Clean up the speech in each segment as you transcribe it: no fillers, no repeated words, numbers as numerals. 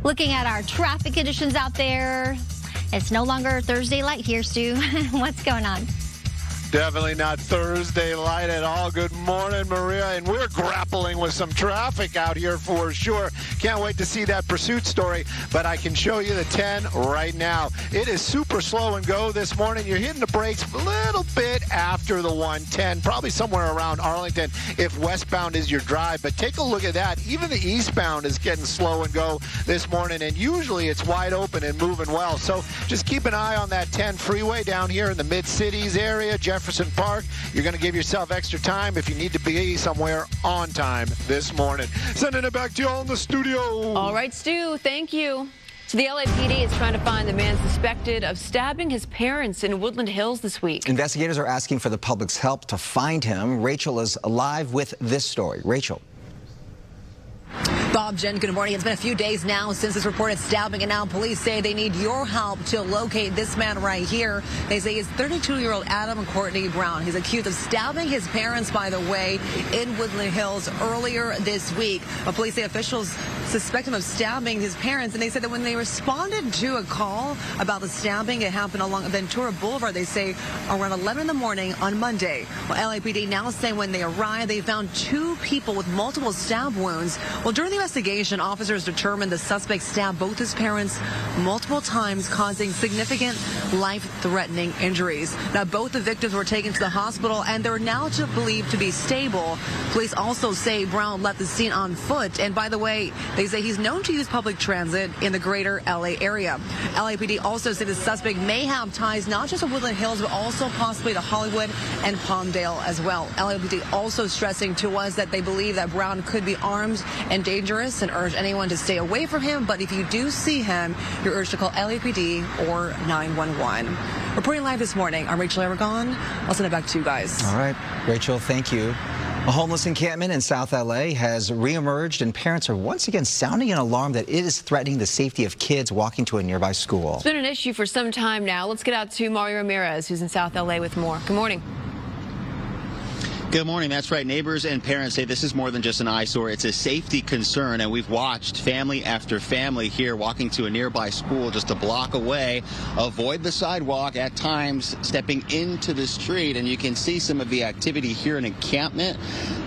Looking at our traffic conditions out there, it's no longer Thursday light here, Stu. What's going on? Definitely not Thursday light at all. Good morning, Maria. And we're grappling with some traffic out here for sure. Can't wait to see that pursuit story, but I can show you the 10 right now. It is super slow and go this morning. You're hitting the brakes a little bit after the 110, probably somewhere around Arlington if westbound is your drive. But take a look at that. Even the eastbound is getting slow and go this morning, and usually it's wide open and moving well. So just keep an eye on that 10 freeway down here in the mid-cities area, Jefferson Park. You're going to give yourself extra time if you need to be somewhere on time this morning. Sending it back to you all in the studio. All right, Stu, thank you. So the LAPD is trying to find the man suspected of stabbing his parents in Woodland Hills this week. Investigators are asking for the public's help to find him. Rachel is live with this story. Rachel. Bob, Jen, good morning. It's been a few days now since this reported stabbing, and now police say they need your help to locate this man right here. They say he's 32-year-old Adam Courtney Brown. He's accused of stabbing his parents, by the way, in Woodland Hills earlier this week. But police say officials suspect him of stabbing his parents, and they said that when they responded to a call about the stabbing, it happened along Ventura Boulevard, they say, around 11 in the morning on Monday. Well, LAPD now saying when they arrived, they found 2 people with multiple stab wounds. Well, during the investigation, officers determined the suspect stabbed both his parents multiple times, causing significant life-threatening injuries. Now, both the victims were taken to the hospital, and they're now believed to be stable. Police also say Brown left the scene on foot, and by the way, they say he's known to use public transit in the greater LA area. LAPD also say the suspect may have ties not just to Woodland Hills, but also possibly to Hollywood and Palmdale as well. LAPD also stressing to us that they believe that Brown could be armed and dangerous, and urge anyone to stay away from him. But if you do see him, you're urged to call LAPD or 911. Reporting live this morning, I'm Rachel Aragon. I'll send it back to you guys. All right, Rachel, thank you. A homeless encampment in South LA has reemerged, and parents are once again sounding an alarm that it is threatening the safety of kids walking to a nearby school. It's been an issue for some time now. Let's get out to Mario Ramirez, who's in South LA with more. Good morning. Good morning. That's right. Neighbors and parents say this is more than just an eyesore. It's a safety concern, and we've watched family after family here walking to a nearby school just a block away avoid the sidewalk, at times stepping into the street, and you can see some of the activity here in encampment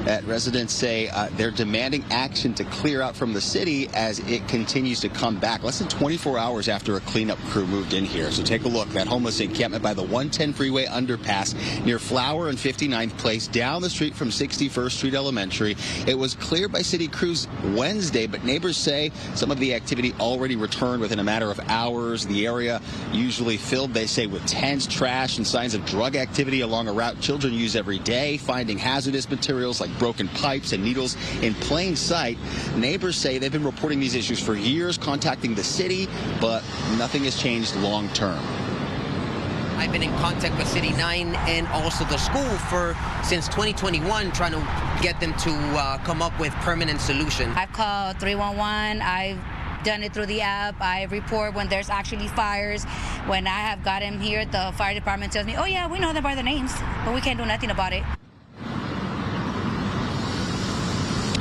that residents say they're demanding action to clear out from the city as it continues to come back less than 24 hours after a cleanup crew moved in here. So take a look. That homeless encampment by the 110 freeway underpass near Flower and 59th Place, down the street from 61st Street Elementary. It was cleared by city crews Wednesday, but neighbors say some of the activity already returned within a matter of hours. The area usually filled, they say, with tents, trash, and signs of drug activity along a route children use every day, finding hazardous materials like broken pipes and needles in plain sight. Neighbors say they've been reporting these issues for years, contacting the city, but nothing has changed long term. I've been in contact with City 9 and also the school since 2021, trying to get them to come up with permanent solution. I've called 311. I've done it through the app. I report when there's actually fires. When I have gotten here, the fire department tells me, oh yeah, we know them by their names, but we can't do nothing about it.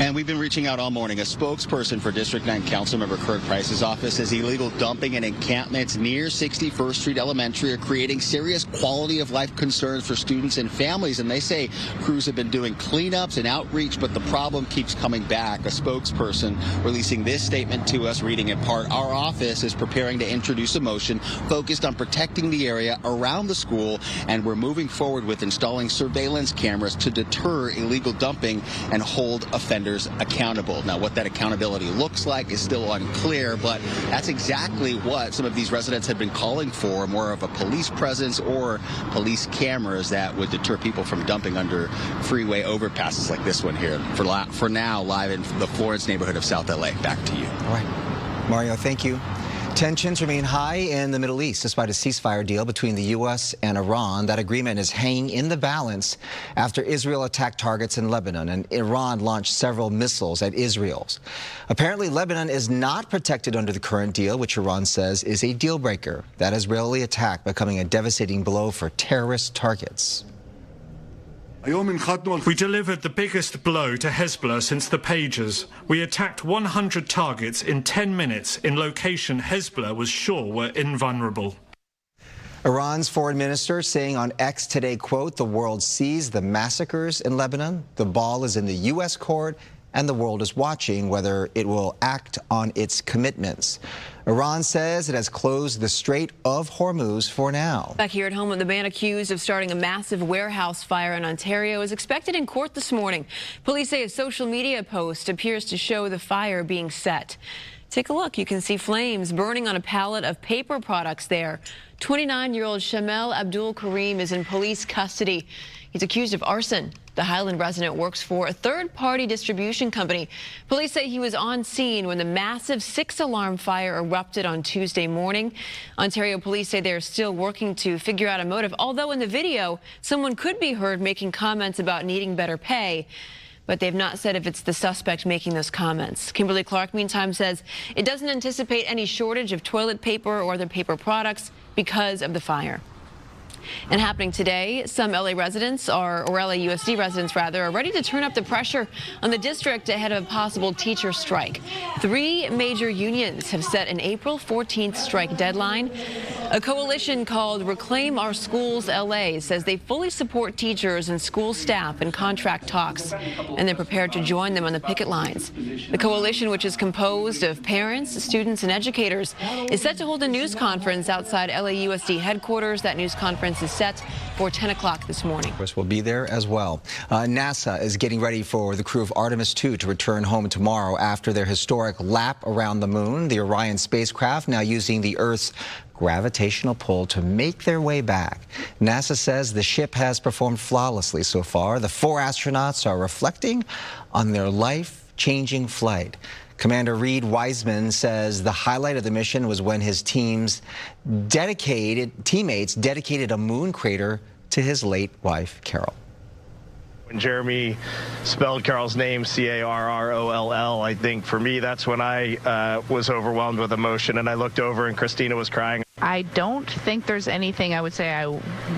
And we've been reaching out all morning. A spokesperson for District 9 Councilmember Kirk Price's office says illegal dumping and encampments near 61st Street Elementary are creating serious quality of life concerns for students and families. And they say crews have been doing cleanups and outreach, but the problem keeps coming back. A spokesperson releasing this statement to us, reading in part, our office is preparing to introduce a motion focused on protecting the area around the school, and we're moving forward with installing surveillance cameras to deter illegal dumping and hold offenders accountable. Now, what that accountability looks like is still unclear, but that's exactly what some of these residents have been calling for, more of a police presence or police cameras that would deter people from dumping under freeway overpasses like this one here. For now, live in the Florence neighborhood of South LA. Back to you. All right. Mario, thank you. Tensions remain high in the Middle East despite a ceasefire deal between the U.S. and Iran. That agreement is hanging in the balance after Israel attacked targets in Lebanon and Iran launched several missiles at Israel. Apparently, Lebanon is not protected under the current deal, which Iran says is a deal breaker. That Israeli attack becoming a devastating blow for terrorist targets. We delivered the biggest blow to Hezbollah since the Pages. We attacked 100 targets in 10 minutes in location Hezbollah was sure were invulnerable. Iran's foreign minister saying on X today, quote, "The world sees the massacres in Lebanon. The ball is in the U.S. court, and the world is watching whether it will act on its commitments." Iran says it has closed the Strait of Hormuz for now. Back here at home, the man accused of starting a massive warehouse fire in Ontario is expected in court this morning. Police say a social media post appears to show the fire being set. Take a look. You can see flames burning on a pallet of paper products there. 29-year-old Shamel Abdul Karim is in police custody. He's accused of arson. The Highland resident works for a third-party distribution company. Police say he was on scene when the massive 6-alarm fire erupted on Tuesday morning. Ontario police say they are still working to figure out a motive, although in the video, someone could be heard making comments about needing better pay. But they've not said if it's the suspect making those comments. Kimberly Clark, meantime, says it doesn't anticipate any shortage of toilet paper or other paper products because of the fire. And happening today, some LA residents or LAUSD residents rather, are ready to turn up the pressure on the district ahead of a possible teacher strike. 3 major unions have set an April 14th strike deadline. A coalition called Reclaim Our Schools LA says they fully support teachers and school staff in contract talks, and they're prepared to join them on the picket lines. The coalition, which is composed of parents, students, and educators, is set to hold a news conference outside LAUSD headquarters. That news conference is set for 10 o'clock this morning. Of course, we'll be there as well. NASA is getting ready for the crew of Artemis 2 to return home tomorrow after their historic lap around the moon. The Orion spacecraft now using the Earth's gravitational pull to make their way back. NASA says the ship has performed flawlessly so far. The 4 astronauts are reflecting on their life-changing flight. Commander Reed Wiseman says the highlight of the mission was when his teammates dedicated a moon crater to his late wife, Carol. When Jeremy spelled Carol's name, Carroll, I think for me, that's when I was overwhelmed with emotion, and I looked over and Christina was crying. I don't think there's anything I would say I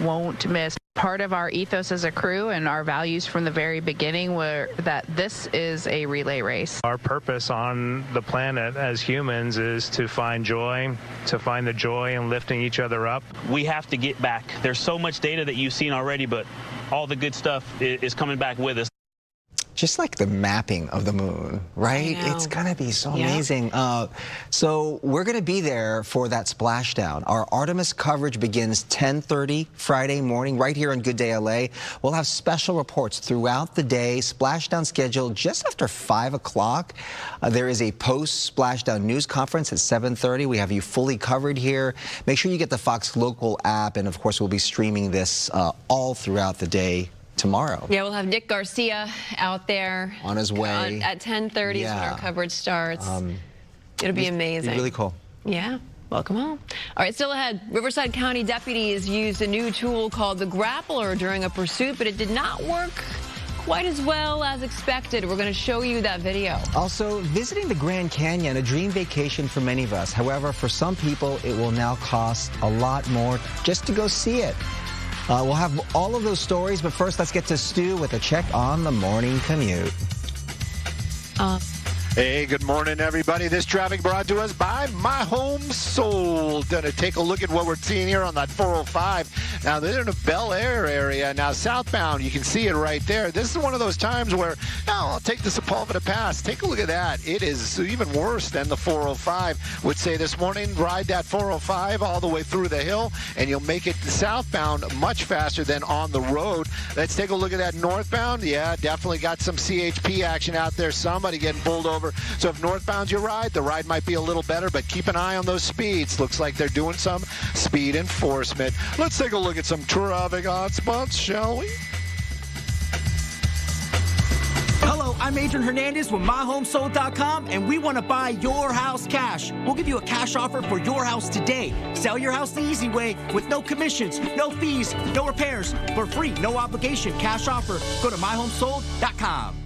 won't miss. Part of our ethos as a crew and our values from the very beginning were that this is a relay race. Our purpose on the planet as humans is to find joy, to find the joy in lifting each other up. We have to get back. There's so much data that you've seen already, but all the good stuff is coming back with us. Just like the mapping of the moon, right? It's going to be so amazing. So we're going to be there for that splashdown. Our Artemis coverage begins 10:30 Friday morning right here on Good Day LA. We'll have special reports throughout the day. Splashdown scheduled just after 5 o'clock. There is a post-splashdown news conference at 7:30. We have you fully covered here. Make sure you get the Fox Local app, and of course we'll be streaming this all throughout the day tomorrow. Yeah, we'll have Nick Garcia out there on his way at 10:30 is when our coverage starts. It'll be amazing. It'll be really cool. Yeah. Welcome home. All right, still ahead. Riverside County deputies used a new tool called the Grappler during a pursuit, but it did not work quite as well as expected. We're going to show you that video. Also, visiting the Grand Canyon, a dream vacation for many of us. However, for some people, it will now cost a lot more just to go see it. We'll have all of those stories, but first let's get to Stu with a check on the morning commute. Hey, good morning, everybody. This traffic brought to us by My Home Sold. Gonna take a look at what we're seeing here on that 405. Now, they're in the Bel Air area. Now, southbound, you can see it right there. This is one of those times where, I'll take the Sepulveda Pass. Take a look at that. It is even worse than the 405. Would say this morning, ride that 405 all the way through the hill, and you'll make it southbound much faster than on the road. Let's take a look at that northbound. Yeah, definitely got some CHP action out there. Somebody getting pulled over. So if northbound's your ride, the ride might be a little better, but keep an eye on those speeds. Looks like they're doing some speed enforcement. Let's take a look at some traffic hotspots, shall we? Hello, I'm Adrian Hernandez with MyHomeSold.com, and we want to buy your house cash. We'll give you a cash offer for your house today. Sell your house the easy way with no commissions, no fees, no repairs. For free, no obligation cash offer. Go to MyHomeSold.com.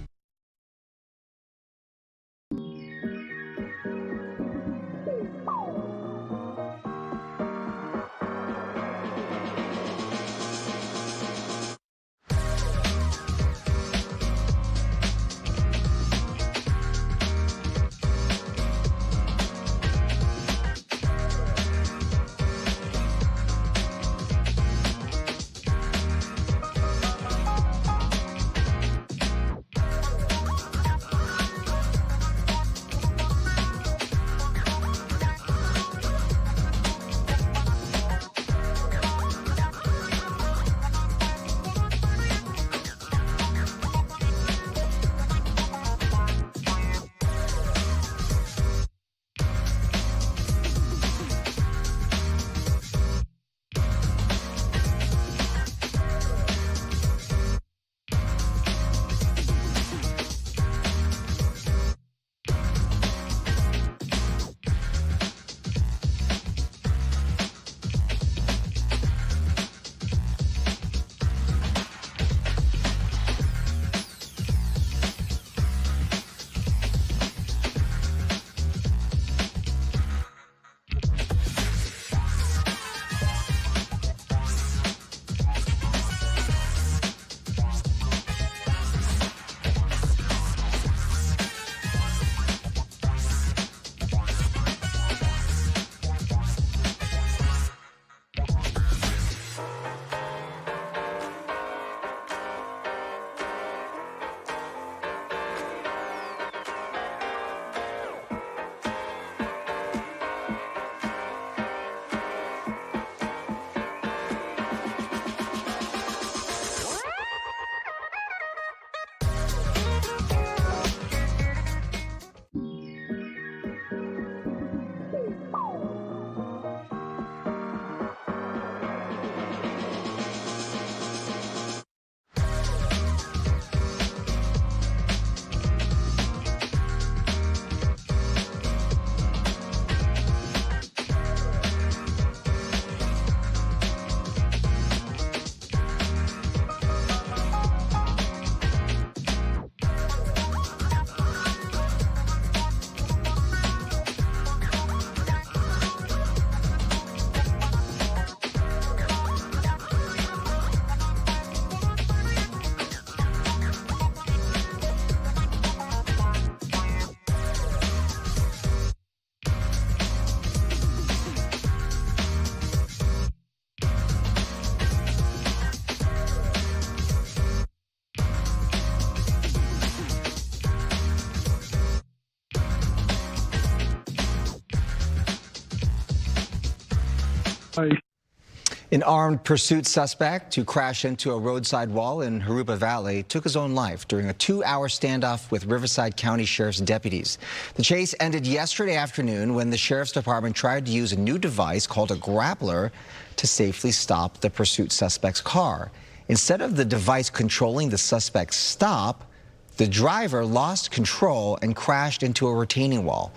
An armed pursuit suspect who crashed into a roadside wall in Harupa Valley took his own life during a 2-hour standoff with Riverside County Sheriff's deputies. The chase ended yesterday afternoon when the Sheriff's Department tried to use a new device called a Grappler to safely stop the pursuit suspect's car. Instead of the device controlling the suspect's stop, the driver lost control and crashed into a retaining wall,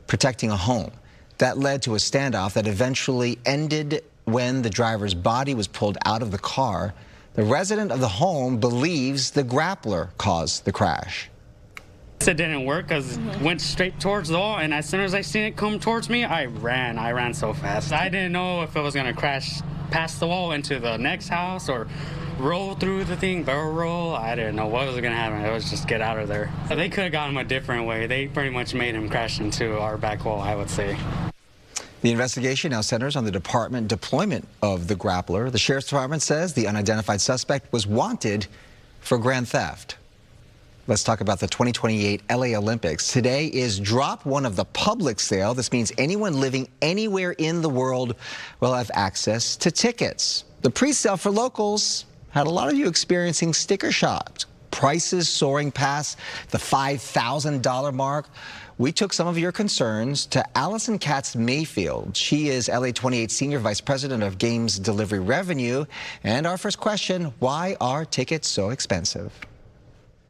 protecting a home. That led to a standoff that eventually ended when the driver's body was pulled out of the car. The resident of the home believes the Grappler caused the crash. It didn't work because it went straight towards the wall, and as soon as I seen it come towards me, I ran so fast. I didn't know if it was gonna crash past the wall into the next house or roll through the thing, barrel roll. I didn't know what was gonna happen. It was just get out of there. They could have got him a different way. They pretty much made him crash into our back wall, I would say. The investigation now centers on the department deployment of the Grappler. The Sheriff's Department says the unidentified suspect was wanted for grand theft. Let's talk about the 2028 LA Olympics. Today is drop one of the public sale. This means anyone living anywhere in the world will have access to tickets. The pre-sale for locals had a lot of you experiencing sticker shock. Prices soaring past the $5,000 mark. We took some of your concerns to Allison Katz-Mayfield. She is LA28 Senior Vice President of Games Delivery Revenue. And our first question, why are tickets so expensive?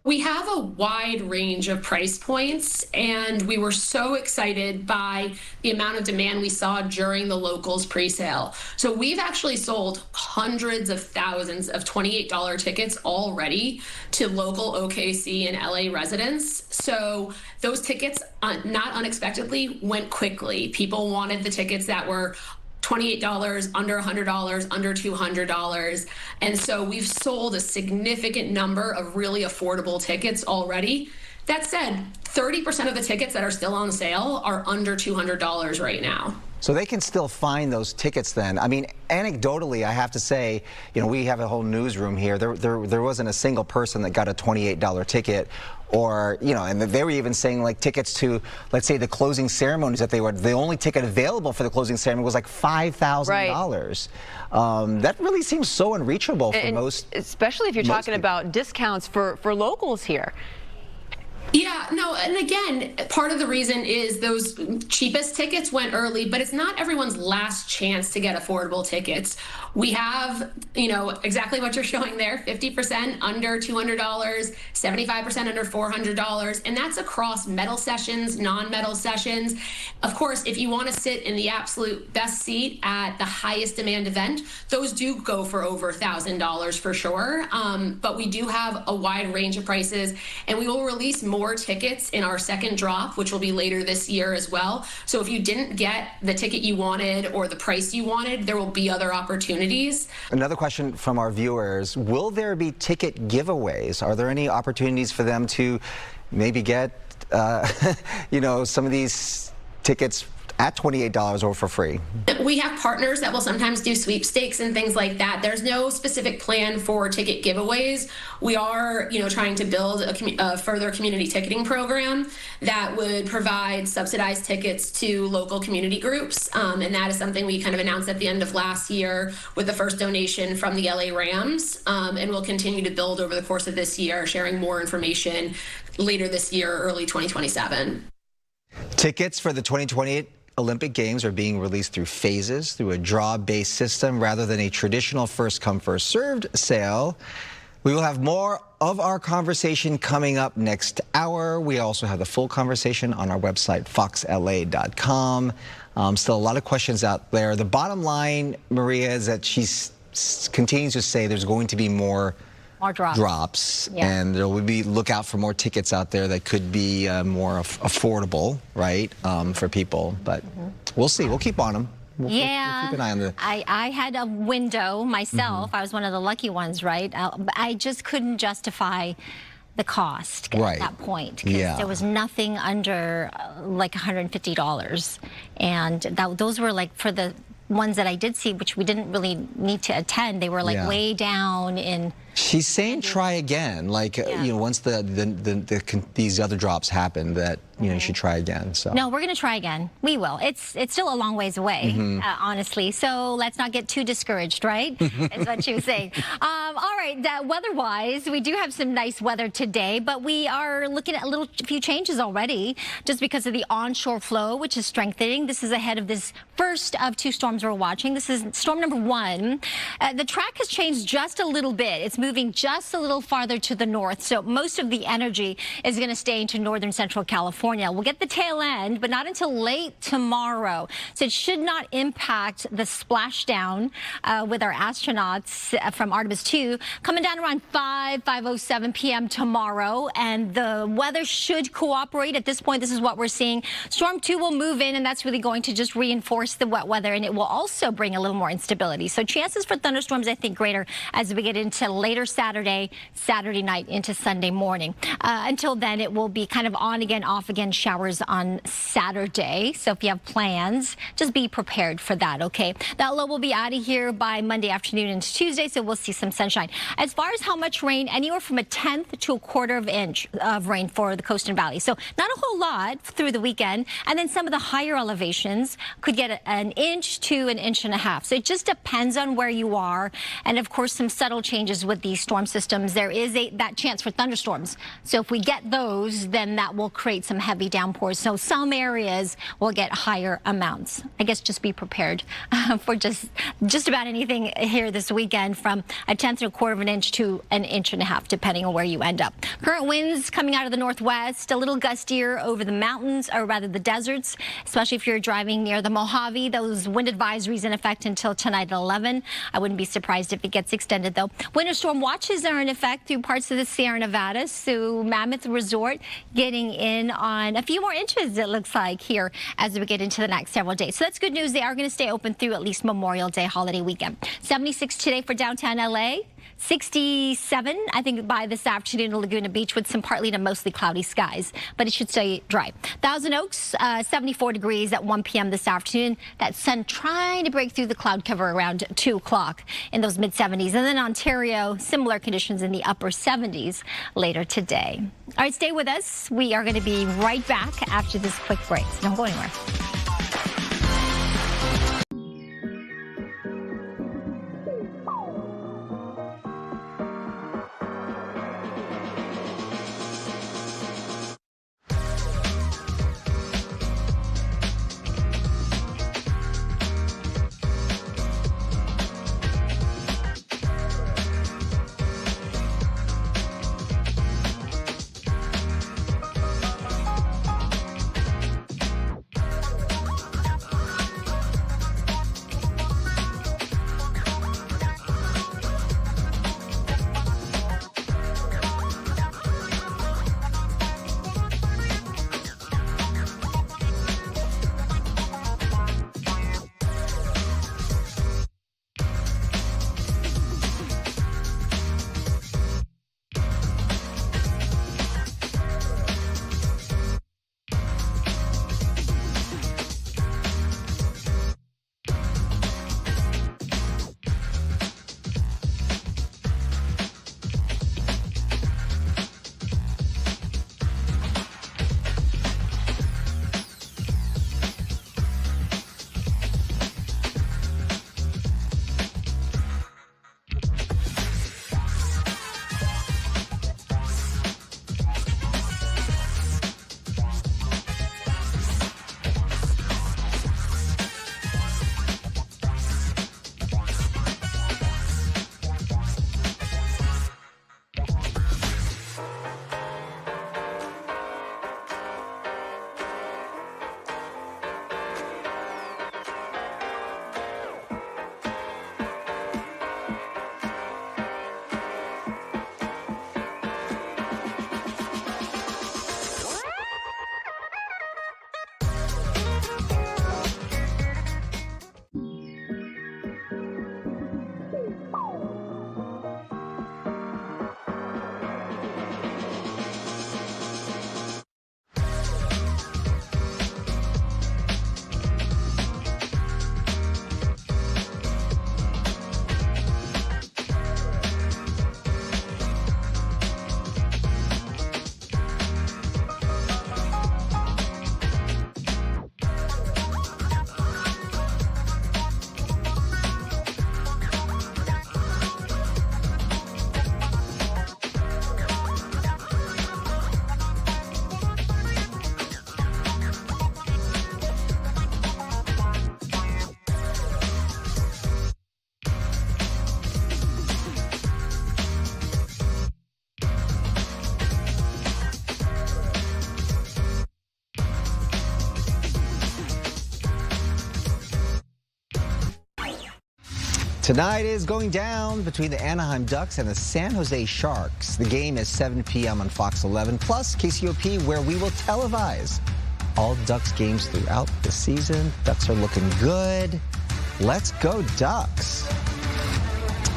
We have a wide range of price points, and we were so excited by the amount of demand we saw during the locals pre-sale. So we've actually sold hundreds of thousands of $28 tickets already to local OKC and LA residents. So those tickets, not unexpectedly, went quickly. People wanted the tickets that were $28, under $100, under $200. And so we've sold a significant number of really affordable tickets already. That said, 30% of the tickets that are still on sale are under $200 right now. So they can still find those tickets then. I mean, anecdotally, I have to say, you know, we have a whole newsroom here. There wasn't a single person that got a $28 ticket, or, you know, and they were even saying like tickets to, let's say, the closing ceremonies, that they were, the only ticket available for the closing ceremony was like $5,000. Right. That really seems so unreachable for most. Especially if you're talking about discounts for locals here. Yeah, no, and again, part of the reason is those cheapest tickets went early, but it's not everyone's last chance to get affordable tickets. We have, you know, exactly what you're showing there, 50% under $200, 75% under $400, and that's across medal sessions, non-medal sessions. Of course, if you want to sit in the absolute best seat at the highest demand event, those do go for over $1,000 for sure, but we do have a wide range of prices, and we will release more tickets in our second drop, which will be later this year as well. So if you didn't get the ticket you wanted or the price you wanted, there will be other opportunities. Another question from our viewers, will there be ticket giveaways? Are there any opportunities for them to maybe get, you know, some of these tickets at $28 or for free? We have partners that will sometimes do sweepstakes and things like that. There's no specific plan for ticket giveaways. We are, you know, trying to build a further community ticketing program that would provide subsidized tickets to local community groups. And that is something we kind of announced at the end of last year with the first donation from the LA Rams. And we'll continue to build over the course of this year, sharing more information later this year, early 2027. Tickets for the 2028 Olympic Games are being released through phases, through a draw-based system rather than a traditional first-come, first-served sale. We will have more of our conversation coming up next hour. We also have the full conversation on our website, foxla.com. Still a lot of questions out there. The bottom line, Maria, is that she continues to say there's going to be more drops, yeah. And there will be, look out for more tickets out there that could be more affordable, right, for people. But we'll see. We'll keep on them. We'll keep an eye on the. I had a window myself. I was one of the lucky ones, right? I just couldn't justify the cost at that point, because there was nothing under like $150, and those were like for the ones that I did see, which we didn't really need to attend. They were like way down in. She's saying try again, like you know, once these other drops happen, that you should try again. So no, we're going to try again. We will. It's still a long ways away, honestly. So let's not get too discouraged, right? Is what she was saying. All right, weather-wise, we do have some nice weather today, but we are looking at a few changes already, just because of the onshore flow, which is strengthening. This is ahead of this first of 2 storms we're watching. This is storm number 1. The track has changed just a little bit. It's moving just a little farther to the north, so most of the energy is going to stay into northern central California. We'll get the tail end, but not until late tomorrow. So it should not impact the splashdown with our astronauts from Artemis 2 coming down around 5:07 p.m. tomorrow. And the weather should cooperate. At this point, this is what we're seeing. Storm 2 will move in, and that's really going to just reinforce the wet weather, and it will also bring a little more instability. So chances for thunderstorms, I think, greater as we get into later Saturday night into Sunday morning. Until then, it will be kind of on again, off again showers on Saturday. So if you have plans, just be prepared for that, okay? That low will be out of here by Monday afternoon into Tuesday, so we'll see some sunshine. As far as how much rain, anywhere from 1/10 to 1/4 inch of rain for the coast and valley. So not a whole lot through the weekend. And then some of the higher elevations could get 1 inch to 1.5 inches. So it just depends on where you are. And of course, some subtle changes with these storm systems. There is that chance for thunderstorms. So if we get those, then that will create some heavy downpours. So some areas will get higher amounts. I guess just be prepared for just about anything here this weekend, from 1/10 to 1/4 inch to 1.5 inches, depending on where you end up. Current winds coming out of the northwest, a little gustier over the mountains, or rather the deserts, especially if you're driving near the Mojave. Those wind advisories in effect until tonight at 11. I wouldn't be surprised if it gets extended, though. Winter storm watches are in effect through parts of the Sierra Nevada, so Mammoth Resort getting in on a few more inches, it looks like, here as we get into the next several days. So that's good news. They are going to stay open through at least Memorial Day holiday weekend. 76 today for downtown LA. 67, I think, by this afternoon in Laguna Beach, with some partly to mostly cloudy skies, but it should stay dry. Thousand Oaks, 74 degrees at 1 p.m. this afternoon. That sun trying to break through the cloud cover around 2 o'clock in those mid-70s. And then Ontario, similar conditions in the upper 70s later today. All right, stay with us. We are going to be right back after this quick break. So don't go anywhere. Tonight is going down between the Anaheim Ducks and the San Jose Sharks. The game is 7 p.m. on Fox 11, plus KCOP, where we will televise all Ducks games throughout the season. Ducks are looking good. Let's go Ducks.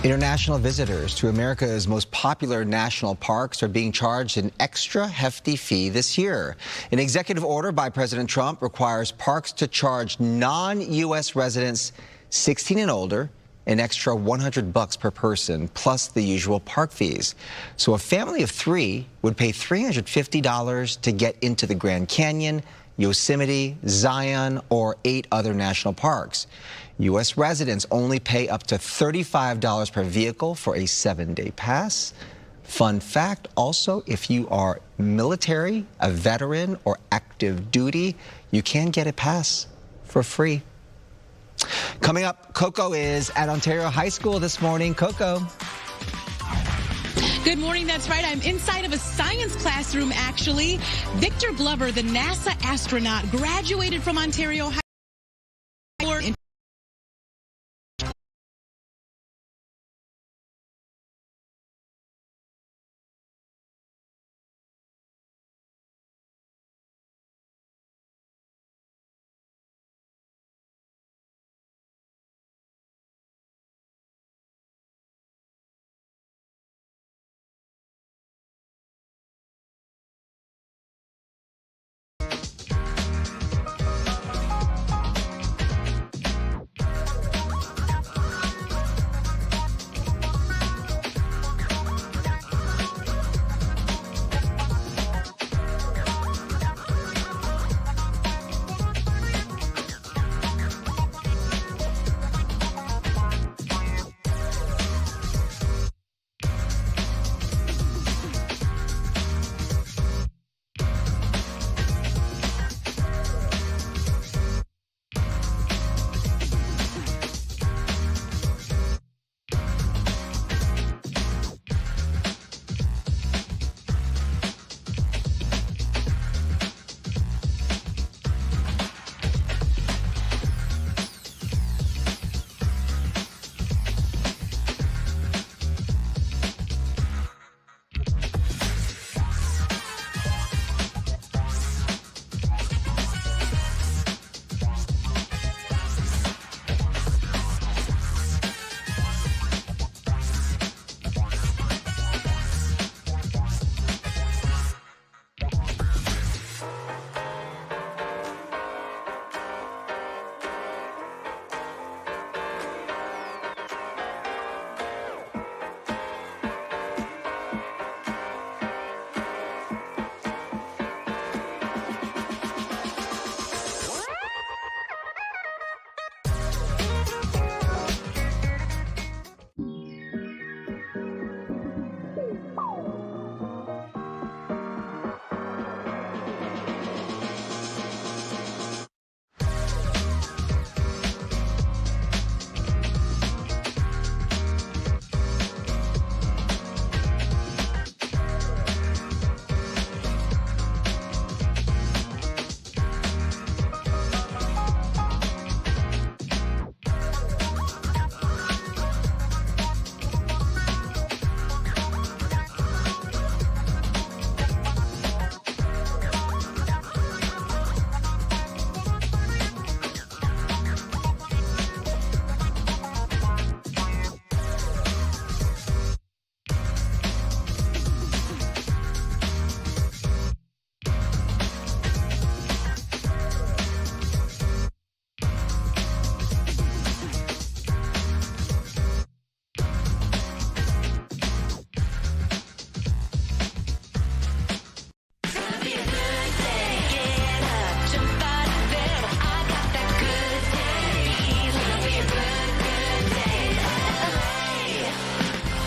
International visitors to America's most popular national parks are being charged an extra hefty fee this year. An executive order by President Trump requires parks to charge non-U.S. residents 16 and older an extra $100 per person, plus the usual park fees. So a family of 3 would pay $350 to get into the Grand Canyon, Yosemite, Zion, or 8 other national parks. U.S. residents only pay up to $35 per vehicle for a 7-day pass. Fun fact, also, if you are military, a veteran, or active duty, you can get a pass for free. Coming up, Coco is at Ontario High School this morning. Coco. Good morning. That's right. I'm inside of a science classroom, actually. Victor Glover, the NASA astronaut, graduated from Ontario High School.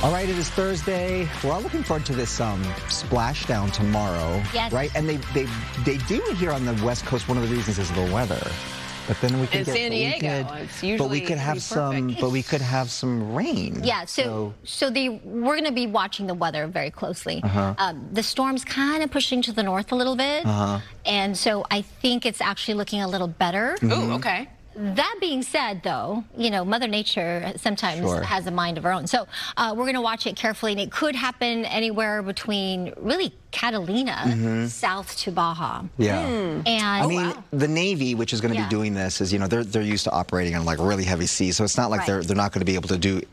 All right, it is Thursday. We're all looking forward to this splashdown tomorrow. Yes. Right? And they do it here on the West Coast. One of the reasons is the weather. But then we could in San Diego, it's usually but we could have some rain. Yeah, so we're going to be watching the weather very closely. The storm's kind of pushing to the north a little bit, and so I think it's actually looking a little better. Oh, okay. That being said, though, you know, Mother Nature sometimes has a mind of her own. So we're going to watch it carefully, and it could happen anywhere between really Catalina south to Baja. And I mean, the Navy, which is going to be doing this, is, you know, they're used to operating on like really heavy seas, so it's not like they're not going to be able to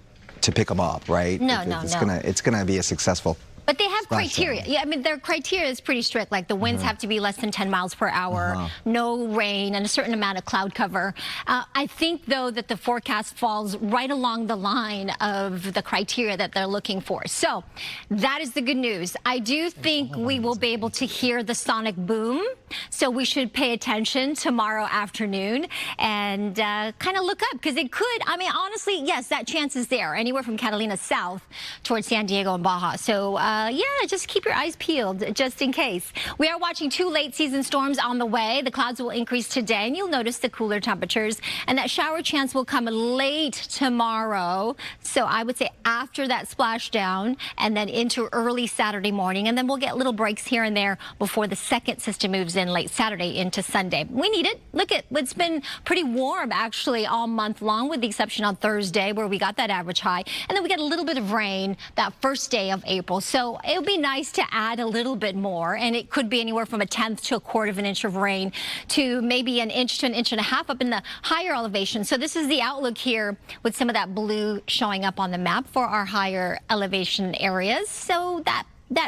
pick them up, right? It's gonna be a successful. But they have criteria. Yeah, I mean, their criteria is pretty strict. Like the winds have to be less than 10 miles per hour, no rain, and a certain amount of cloud cover. I think, though, that the forecast falls right along the line of the criteria that they're looking for. So that is the good news. I do think we will be able to hear the sonic boom. So we should pay attention tomorrow afternoon and kind of look up, because it could, I mean, honestly, yes, that chance is there, anywhere from Catalina south towards San Diego and Baja. So yeah, just keep your eyes peeled just in case. We are watching 2 late season storms on the way. The clouds will increase today, and you'll notice the cooler temperatures, and that shower chance will come late tomorrow. So I would say after that splashdown and then into early Saturday morning, and then we'll get little breaks here and there before the second system moves in late Saturday into Sunday. We need it. Look at, it's been pretty warm actually all month long, with the exception on Thursday where we got that average high, and then we get a little bit of rain that first day of April. So it would be nice to add a little bit more, and it could be anywhere from 1/10 to 1/4 of an inch of rain to maybe 1 inch to 1.5 inches up in the higher elevation. So this is the outlook here with some of that blue showing up on the map for our higher elevation areas. So that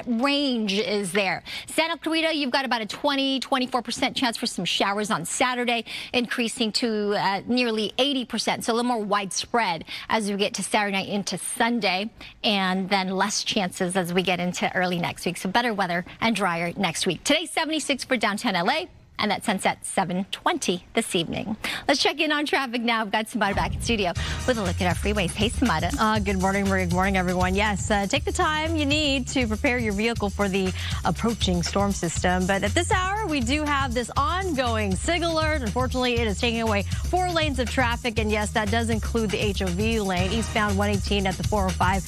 range is there. Santa Clarita, you've got about a 20-24% chance for some showers on Saturday, increasing to nearly 80%. So a little more widespread as we get to Saturday night into Sunday, and then less chances as we get into early next week. So better weather and drier next week. Today, 76 for downtown LA. And that sunset 7:20 this evening. Let's check in on traffic now. I've got Samada back in studio with a look at our freeways. Hey, Samada. Good morning, Maria. Good morning, everyone. Yes, take the time you need to prepare your vehicle for the approaching storm system. But at this hour, we do have this ongoing SIG alert. Unfortunately, it is taking away 4 lanes of traffic. And yes, that does include the HOV lane, eastbound 118 at the 405,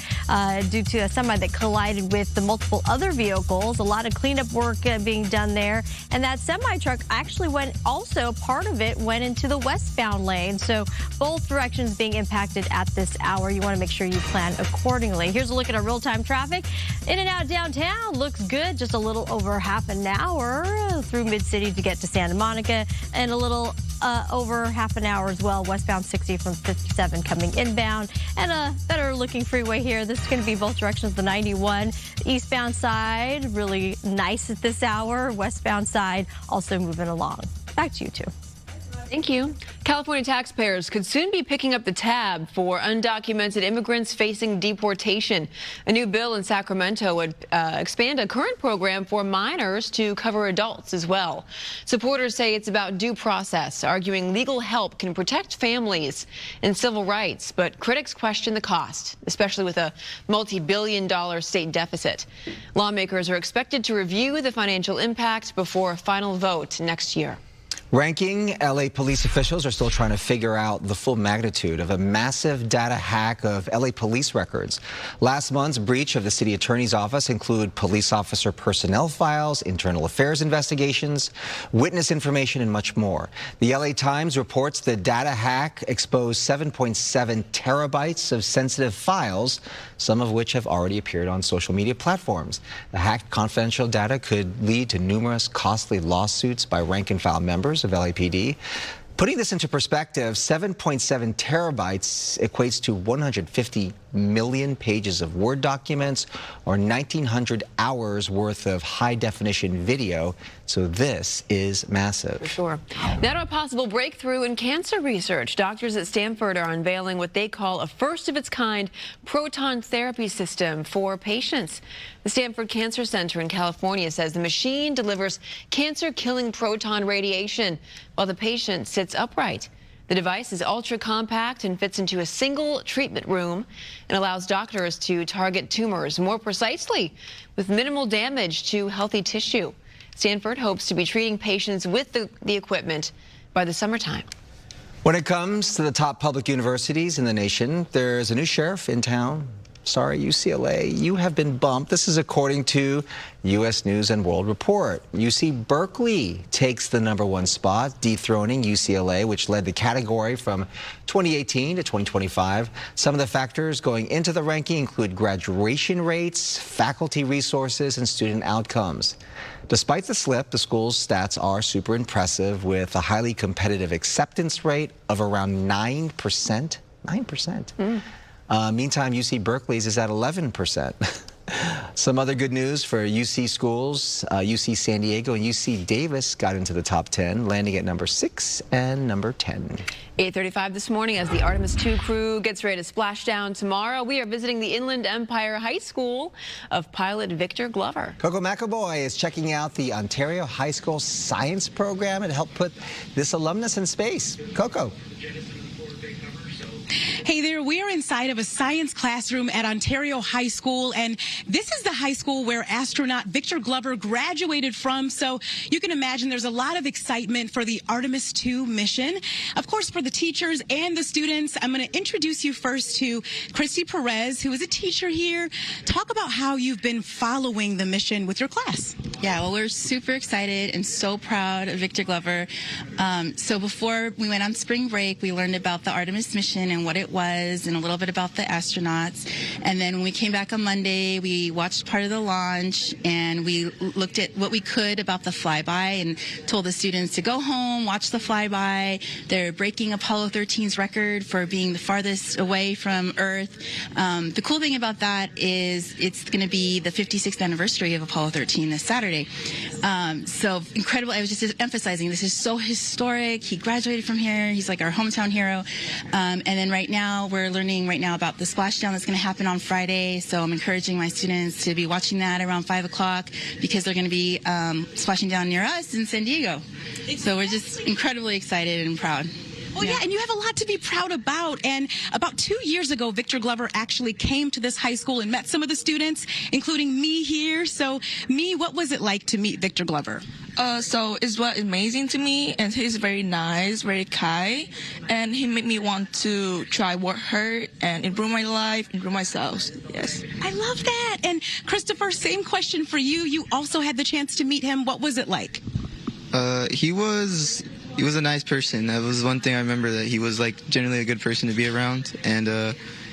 due to a semi that collided with the multiple other vehicles. A lot of cleanup work being done there. And that semi-truck actually part of it went into the westbound lane. So both directions being impacted at this hour. You want to make sure you plan accordingly. Here's a look at our real-time traffic. In and out downtown looks good. Just a little over half an hour through Mid-City to get to Santa Monica, and a little over half an hour as well, westbound 60 from 57 coming inbound, and a better looking freeway here. This is going to be both directions. The 91 eastbound side really nice at this hour, westbound side also moving along. Back to you two. Thank you. California taxpayers could soon be picking up the tab for undocumented immigrants facing deportation. A new bill in Sacramento would expand a current program for minors to cover adults as well. Supporters say it's about due process, arguing legal help can protect families and civil rights. But critics question the cost, especially with a multi-billion-dollar state deficit. Lawmakers are expected to review the financial impact before a final vote next year. Ranking LA police officials are still trying to figure out the full magnitude of a massive data hack of LA police records. Last month's breach of the city attorney's office included police officer personnel files, internal affairs investigations, witness information, and much more. The LA Times reports the data hack exposed 7.7 terabytes of sensitive files, some of which have already appeared on social media platforms. The hacked confidential data could lead to numerous costly lawsuits by rank-and-file members of LAPD. Putting this into perspective, 7.7 terabytes equates to 150 million pages of Word documents or 1,900 hours worth of high-definition video. So this is massive. For sure. Now to a possible breakthrough in cancer research. Doctors at Stanford are unveiling what they call a first-of-its-kind proton therapy system for patients. The Stanford Cancer Center in California says the machine delivers cancer-killing proton radiation while the patient sits upright. The device is ultra-compact and fits into a single treatment room and allows doctors to target tumors more precisely with minimal damage to healthy tissue. Stanford hopes to be treating patients with the equipment by the summertime. When it comes to the top public universities in the nation, there's a new sheriff in town. Sorry, UCLA, you have been bumped. This is according to U.S. News and World Report. UC Berkeley takes the #1 spot, dethroning UCLA, which led the category from 2018 to 2025. Some of the factors going into the ranking include graduation rates, faculty resources, and student outcomes. Despite the slip, the school's stats are super impressive, with a highly competitive acceptance rate of around 9%. 9%. Meantime, UC Berkeley's is at 11%. Some other good news for UC schools, UC San Diego and UC Davis got into the top 10, landing at #6 and #10. 8:35 this morning as the Artemis 2 crew gets ready to splash down tomorrow. We are visiting the Inland Empire High School of pilot Victor Glover. Coco McAvoy is checking out the Ontario High School science program and helped put this alumnus in space. Coco. Hey there, we are inside of a science classroom at Ontario High School, and this is the high school where astronaut Victor Glover graduated from, so you can imagine there's a lot of excitement for the Artemis 2 mission. Of course, for the teachers and the students, I'm going to introduce you first to Christy Perez, who is a teacher here. Talk about how you've been following the mission with your class. Yeah, well, we're super excited and so proud of Victor Glover. So before we went on spring break, we learned about the Artemis mission and what it was and a little bit about the astronauts. And then when we came back on Monday, we watched part of the launch and we looked at what we could about the flyby and told the students to go home, watch the flyby. They're breaking Apollo 13's record for being the farthest away from Earth. The cool thing about that is it's going to be the 56th anniversary of Apollo 13 this Saturday. So incredible. I was just emphasizing this is so historic. He graduated from here. He's like our hometown hero. And then right now, we're learning about the splashdown that's going to happen on Friday. So I'm encouraging my students to be watching that around 5 o'clock because they're going to be splashing down near us in San Diego. So we're just incredibly excited and proud. Oh, yeah, and you have a lot to be proud about. And about 2 years ago, Victor Glover actually came to this high school and met some of the students, including me here. So, what was it like to meet Victor Glover? So it's was amazing to me, and he's very nice, very kind, and he made me want to try work hard and improve my life, improve myself. Yes. I love that. And Christopher, same question for you. You also had the chance to meet him. What was it like? He was a nice person. That was one thing I remember, that he was like generally a good person to be around, and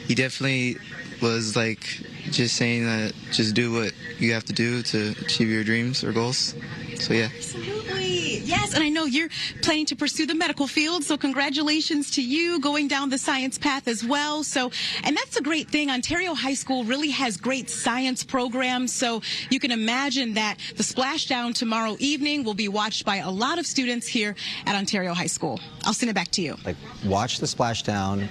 he definitely was like just saying that just do what you have to do to achieve your dreams or goals. So yeah. Absolutely. Yes, and I know you're planning to pursue the medical field, so congratulations to you going down the science path as well. So, and that's a great thing. Ontario High School really has great science programs, so you can imagine that the splashdown tomorrow evening will be watched by a lot of students here at Ontario High School. I'll send it back to you. Like, watch the splashdown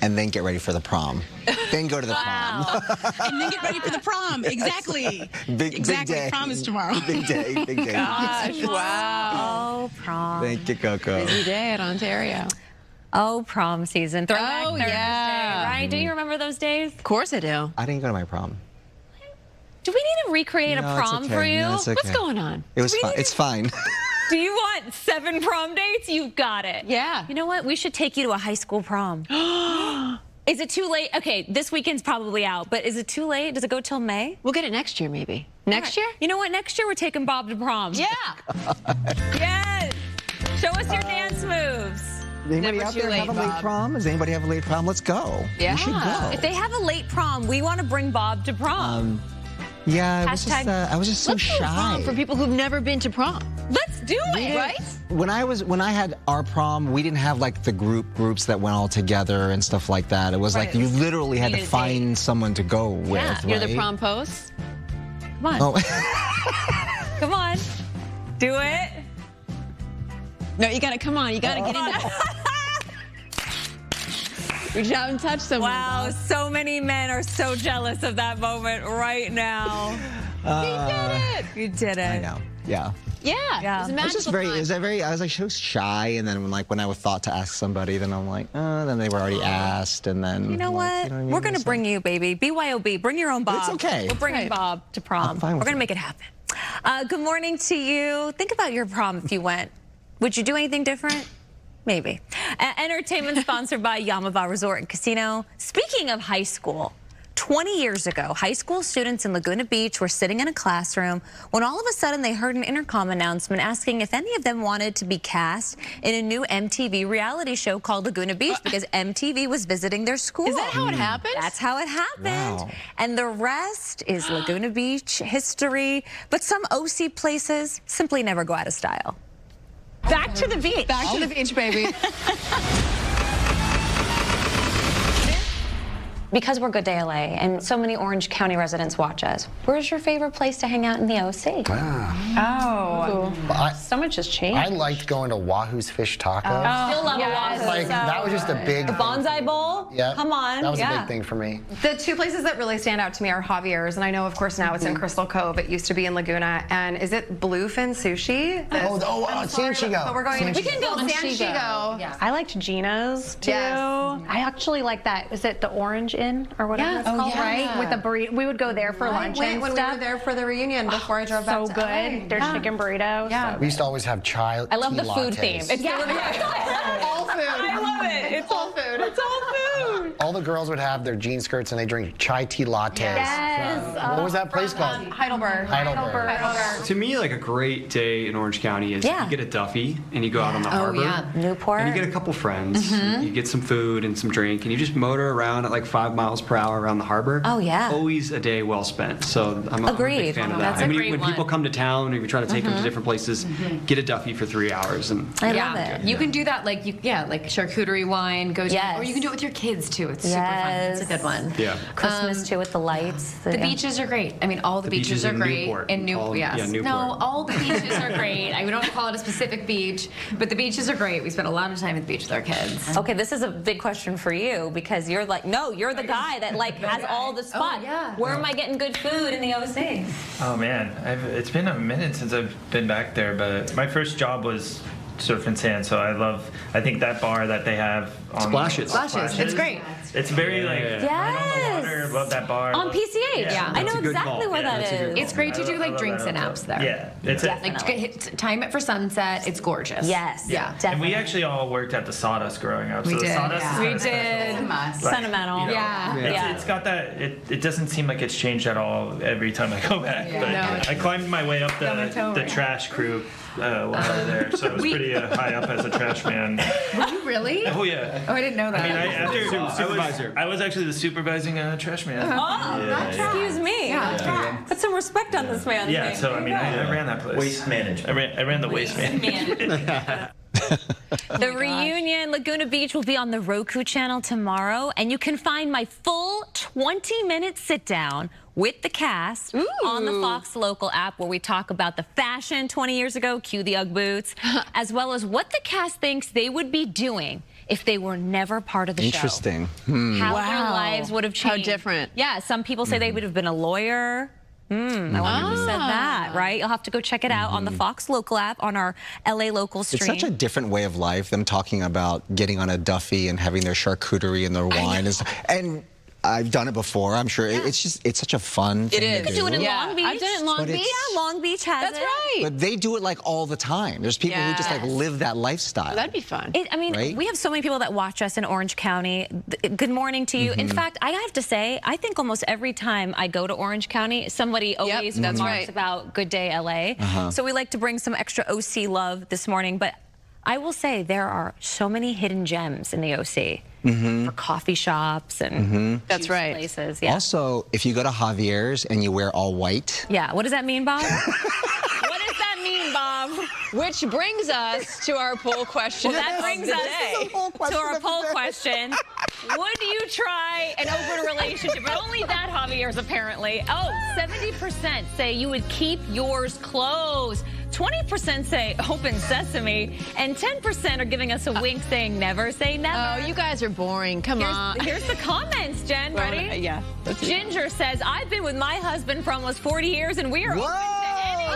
and then get ready for the prom. Then go to the prom. And then get ready for the prom. Exactly. Big day. Prom is tomorrow. Big day. Big day. Gosh, wow. Oh, prom. Thank you, Coco. Busy day at Ontario. Oh, prom season. Throwback Thursday, right? Do you remember those days? Of course I do. I didn't go to my prom. Do we need to recreate a prom okay. for you? No, it's okay. What's going on? It was fine. It's fine. Do you want 7 prom dates? You've got it. Yeah. You know what? We should take you to a high school prom. Is it too late? Okay, this weekend's probably out, but is it too late? Does it go till May? We'll get it next year, maybe. Next year? You know what? Next year we're taking Bob to prom. Yeah. Yes. Show us your dance moves. Does anybody out there have a late prom? Does anybody have a late prom? Let's go. Yeah. We should go. If they have a late prom, we want to bring Bob to prom. Yeah, I was just so shy. Prom for people who've never been to prom. Let's do it, right? When I had our prom, we didn't have like the groups that went all together and stuff like that. It was like you literally had to find someone to go with. Yeah, you're right? the prom post. Come on. Oh. Come on. Do it. No, you gotta come on. You gotta get in there. Reach out and touch someone. Wow, Bob. so many men are so jealous of that moment right now. You did it. You did it. I know. Yeah. Yeah. It was just very, I was like so shy, and then when I thought to ask somebody, then I'm like, then they were already asked, and then. You know what? We're going to bring you, baby. BYOB. Bring your own Bob. It's okay. We're bringing Bob to prom. We're going to make it happen. Good morning to you. Think about your prom if you went. Would you do anything different? Maybe. Entertainment sponsored by Yamava Resort and Casino. Speaking of high school, 20 years ago, high school students in Laguna Beach were sitting in a classroom when all of a sudden they heard an intercom announcement asking if any of them wanted to be cast in a new MTV reality show called Laguna Beach because MTV was visiting their school. Is that how it happened? That's how it happened. Wow. And the rest is Laguna Beach history. But some OC places simply never go out of style. Back to the beach. Back to the beach, baby. Because we're Good Day LA and so many Orange County residents watch us, where's your favorite place to hang out in the OC? Oh. So much has changed. I liked going to Wahoo's Fish Tacos. Still love Wahoo. Like, that was just a big... The Bonsai Bowl? Yeah. Come on. That was a big thing for me. The two places that really stand out to me are Javier's, and I know, of course, now it's in Crystal Cove. It used to be in Laguna. And is it Bluefin Sushi? San Chico. But we're going We can go San San Chico. Yeah. I liked Gina's, too. Yes. I actually like that. Is it the Orange Inn or whatever it's called, right? With the burrito. We would go there for lunch and when stuff. we were there for the reunion before I drove back to So good. LA. Their chicken burritos. Yeah. We used to always have chai I love the tea food lattes. theme. It's All food. I love it. It's all food. It's all food. All the girls would have their jean skirts and they drink chai tea lattes. Yes. What was that place called? Heidelberg. To me, like a great day in Orange County is you get a Duffy and you go out on the harbor. Newport. And you get a couple friends. You get some food and some drink and you just motor around at like 5 miles per hour around the harbor. Oh, yeah. Always a day well spent. So I'm a big fan of that. That's a great when one. people come to town or we try to take them to different places, get a Duffy for 3 hours. And I love it. You can do that like like charcuterie wine, or you can do it with your kids too. It's super fun. It's a good one. Yeah. Christmas too with the lights. The beaches are great. I mean, all the beaches are in great. Newport. In Newport. Newport. No, all the beaches are great. We don't call it a specific beach, but the beaches are great. We spend a lot of time at the beach with our kids. Okay, this is a big question for you because you're like, no, you're the guy that like has all the spots. Where am I getting good food in the OC? Oh man, it's been a minute since I've been back there, but my first job was surf and sand, so I think that bar that they have on Splashes. It's great. It's very right on the water above that bar. On PCH. Yeah. I know exactly where that is. It's great to do like drinks and apps there. Yeah, it's like time it for sunset. It's gorgeous. Yes. Yeah, definitely. And we actually all worked at the Sawdust growing up. We so did. The Sawdust We is did. Sentimental. You know, It's got that. It doesn't seem like it's changed at all every time I go back. But I climbed my way up the trash crew while I was there, so I was pretty high up as a trash man. Were you really? Oh yeah. Oh, I didn't know that. I mean, supervisor. I was actually the supervising trash man. Excuse me. Put some respect on this man. Yeah. So I mean, I ran that place. Waste management. I ran the waste management. The reunion, Laguna Beach, will be on the Roku channel tomorrow, and you can find my full 20-minute sit-down with the cast on the Fox Local app, where we talk about the fashion 20 years ago, cue the Ugg boots, as well as what the cast thinks they would be doing if they were never part of the show. Interesting. How their lives would have changed. How different. Yeah, some people say they would have been a lawyer. I wonder who said that, right? You'll have to go check it out on the Fox Local app on our LA Local stream. It's such a different way of life, them talking about getting on a Duffy and having their charcuterie and their wine. And I've done it before, I'm sure. It's such a fun thing to do. You can do it in Long Beach. I've done it in Long Beach. Yeah, Long Beach has it. That's right. But they do it like all the time. There's people who just like live that lifestyle. That'd be fun. We have so many people that watch us in Orange County. Good morning to you. In fact, I have to say, I think almost every time I go to Orange County, somebody always remarks about Good Day LA. So we like to bring some extra OC love this morning. But I will say there are so many hidden gems in the OC. For coffee shops and That's right. places. Yeah. Also, if you go to Javier's and you wear all white. Yeah. What does that mean, Bob? What does that mean, Bob? Which brings us to our poll question. Well, that brings us to our poll question. Would you try an open relationship? But only that, Javier's, apparently. Oh, 70% say you would keep yours closed. 20% say open sesame, and 10% are giving us a wink saying never say never. Oh, you guys are boring. Come on. Here's the comments, Jen. Ready? Yeah. Ginger says, I've been with my husband for almost 40 years, and we are open to anything.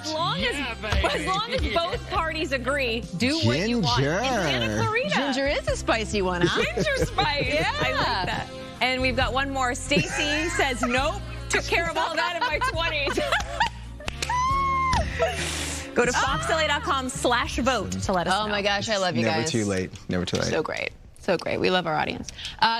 As long as both parties agree, do what you want. And Santa Clarita. Ginger is a spicy one, huh? Ginger spice. Yeah. I like that. And we've got one more. Stacy says, nope, took care of all that in my 20s. Go to foxla.com/vote to let us know. Oh my gosh, I love you guys. Never too late. Never too late. So great. So great. We love our audience.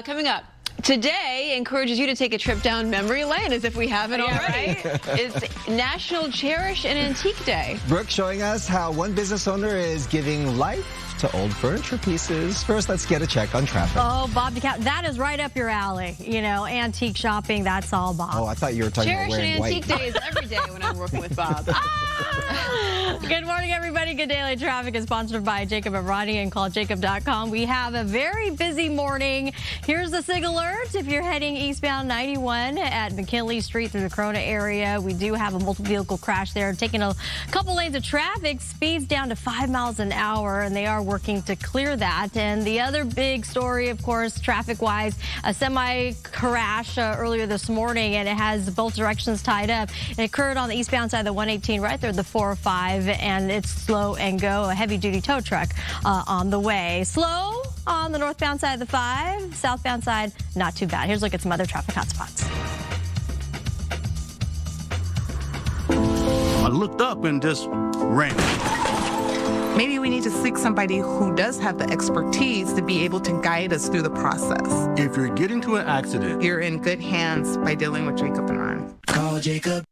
Coming up, Today encourages you to take a trip down memory lane as if we haven't already. Right? It's National Cherish an Antique Day. Brooke showing us how one business owner is giving life to old furniture pieces. First, let's get a check on traffic. Oh, Bob DeCap, that is right up your alley. You know, antique shopping, that's all Bob. Oh, I thought you were talking about wearing white. Cherish an Antique Day is every day when I'm working with Bob. Good morning, everybody. Good Daily Traffic is sponsored by Jacob and Ronnie and calljacob.com. We have a very busy morning. Here's the SIG alert. If you're heading eastbound 91 at McKinley Street through the Corona area, we do have a multi-vehicle crash there, taking a couple lanes of traffic, speeds down to 5 miles an hour, and they are working to clear that. And the other big story, of course, traffic-wise, a semi crash earlier this morning, and it has both directions tied up. It occurred on the eastbound side of the 118 right there, the 405, and it's slow and go. A heavy-duty tow truck on the way. Slow on the northbound side of the 5, southbound side, not too bad. Here's a look at some other traffic hotspots. I looked up and just ran. Maybe we need to seek somebody who does have the expertise to be able to guide us through the process. If you're getting to an accident, you're in good hands by dealing with Jacob and Ron. Call Jacob.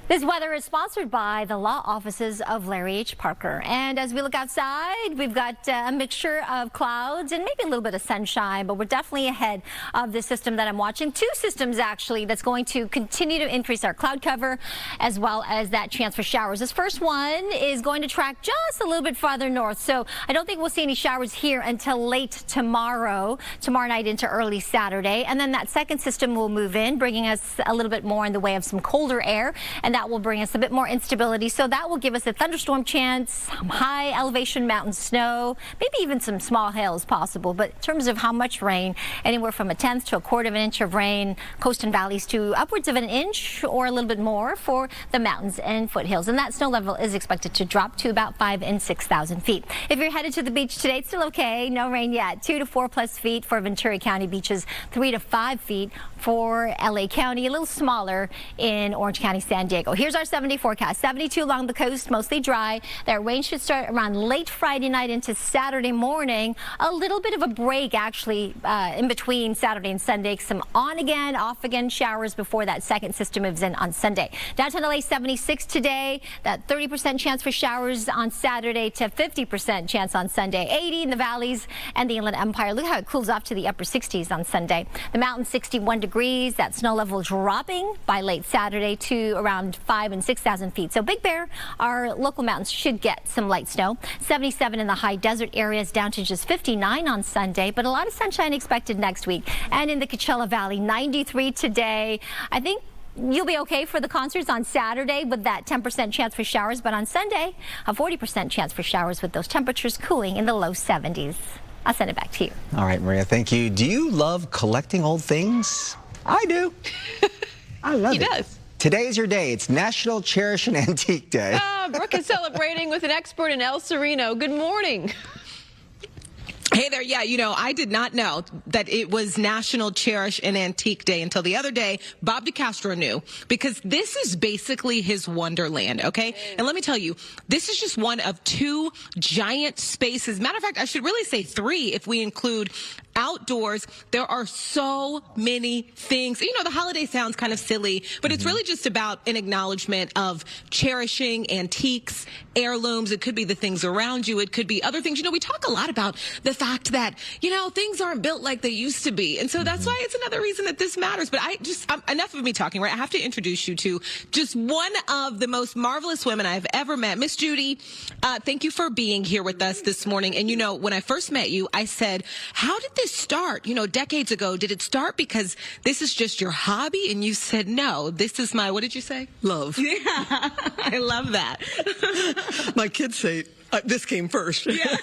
This weather is sponsored by the law offices of Larry H. Parker. And as we look outside, we've got a mixture of clouds and maybe a little bit of sunshine, but we're definitely ahead of the system that I'm watching. Two systems, actually, that's going to continue to increase our cloud cover as well as that chance for showers. This first one is going to track just a little bit farther north, so I don't think we'll see any showers here until late tomorrow night into early Saturday. And then that second system will move in, bringing us a little bit more in the way of some colder air, and that will bring us a bit more instability. So that will give us a thunderstorm chance, high elevation mountain snow, maybe even some small hail is possible. But in terms of how much rain, anywhere from 1/10 to 1/4 of an inch of rain, coast and valleys to upwards of 1 inch or a little bit more for the mountains and foothills. And that snow level is expected to drop to about 5,000 and 6,000 feet. If you're headed to the beach today, it's still okay. No rain yet. 2 to 4+ feet for Ventura County beaches, 3 to 5 feet for LA County, a little smaller in Orange County, San Diego. Here's our 7-day forecast. 72 along the coast, mostly dry. That rain should start around late Friday night into Saturday morning. A little bit of a break, actually, in between Saturday and Sunday. Some on again, off again showers before that second system moves in on Sunday. Downtown LA, 76 today. That 30% chance for showers on Saturday to 50% chance on Sunday. 80 in the valleys and the Inland Empire. Look how it cools off to the upper 60s on Sunday. The mountains, 61 degrees. That snow level dropping by late Saturday to around 5,000 and 6,000 feet. So Big Bear, our local mountains should get some light snow. 77 in the high desert areas, down to just 59 on Sunday, but a lot of sunshine expected next week. And in the Coachella Valley, 93 today. I think you'll be okay for the concerts on Saturday with that 10% chance for showers, but on Sunday, a 40% chance for showers with those temperatures cooling in the low 70s. I'll send it back to you. All right, Maria, thank you. Do you love collecting old things? I do. I love it. He does. Today is your day. It's National Cherish an Antique Day. Brooke is celebrating with an expert in El Sereno. Good morning. Hey there. Yeah, you know, I did not know that it was National Cherish an Antique Day until the other day. Bob DeCastro knew, because this is basically his wonderland, okay? And let me tell you, this is just one of 2 giant spaces. Matter of fact, I should really say 3 if we include outdoors. There are so many things. You know, the holiday sounds kind of silly, but it's really just about an acknowledgement of cherishing antiques, heirlooms. It could be the things around you. It could be other things. You know, we talk a lot about the fact that, you know, things aren't built like they used to be. And so that's why it's another reason that this matters. But enough of me talking, right? I have to introduce you to just one of the most marvelous women I've ever met. Miss Judy, thank you for being here with us this morning. And, you know, when I first met you, I said, how did this start? You know, decades ago, did it start because this is just your hobby? And you said, no, this is my, what did you say? Love. Yeah, I love that. My kids say, this came first. Yeah.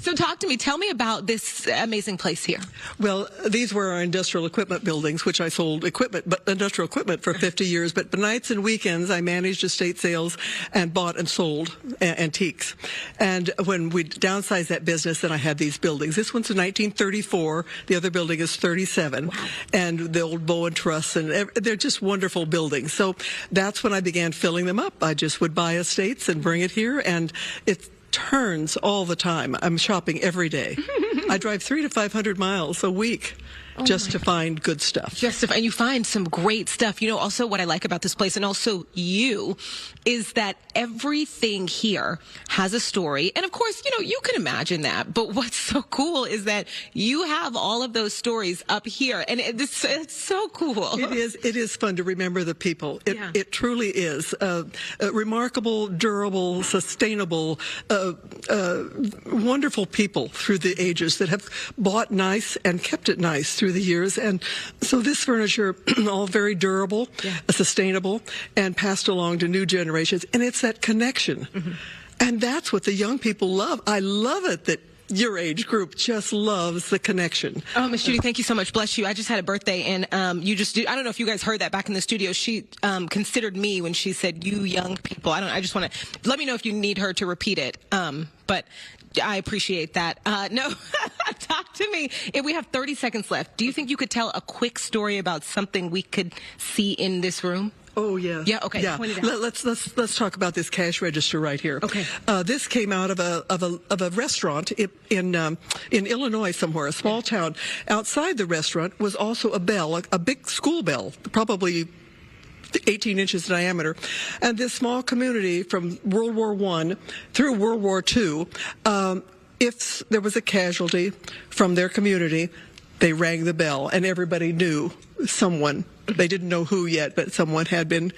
So talk to me. Tell me about this amazing place here. Well, these were our industrial equipment buildings, which I sold industrial equipment for 50 years. But nights and weekends, I managed estate sales and bought and sold antiques. And when we downsized that business, then I had these buildings. This one's in 1934. The other building is 37. Wow. And the old Bowen Truss, and they're just wonderful buildings. So that's when I began filling them up. I just would buy estates and bring it here, and it turns all the time. I'm shopping every day. I drive 300 to 500 miles a week just to find good stuff. And you find some great stuff. You know, also what I like about this place, and also you, is that everything here has a story. And of course, you know, you can imagine that. But what's so cool is that you have all of those stories up here. And it's so cool. It is fun to remember the people. It truly is. Remarkable, durable, sustainable, wonderful people through the ages that have bought nice and kept it nice through the years. And so this furniture, all very durable, sustainable, and passed along to new generations. And it's that connection. And that's what the young people love. I love it that your age group just loves the connection. Oh, Miss Judy, thank you so much. Bless you. I just had a birthday, and I don't know if you guys heard that back in the studio. She considered me when she said, you young people. I just want to, let me know if you need her to repeat it. But I appreciate that. No, talk to me. If we have 30 seconds left, do you think you could tell a quick story about something we could see in this room? Oh, yeah. Yeah, okay. Yeah. Let's talk about this cash register right here. Okay. This came out of a restaurant in Illinois somewhere, a small town. Outside the restaurant was also a bell, a big school bell, probably 18 inches in diameter. And this small community from World War I through World War II, if there was a casualty from their community, they rang the bell, and everybody knew someone. They didn't know who yet, but someone had been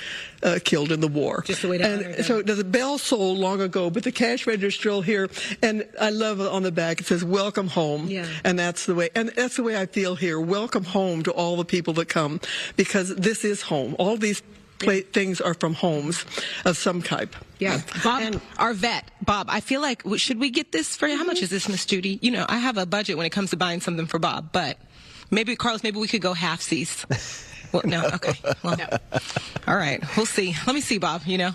killed in the war. Just the way to honor them. So the bell sold long ago, but the cash register is still here. And I love on the back, it says, welcome home. Yeah. And that's the way I feel here. Welcome home to all the people that come, because this is home. All these things are from homes of some type. Yeah, Bob, our vet, Bob, I feel like, should we get this for you? How much is this, Miss Judy? You know, I have a budget when it comes to buying something for Bob, but maybe, Carlos, maybe we could go half-seas. Well, no, okay. Well, no. All right, we'll see. Let me see, Bob, you know.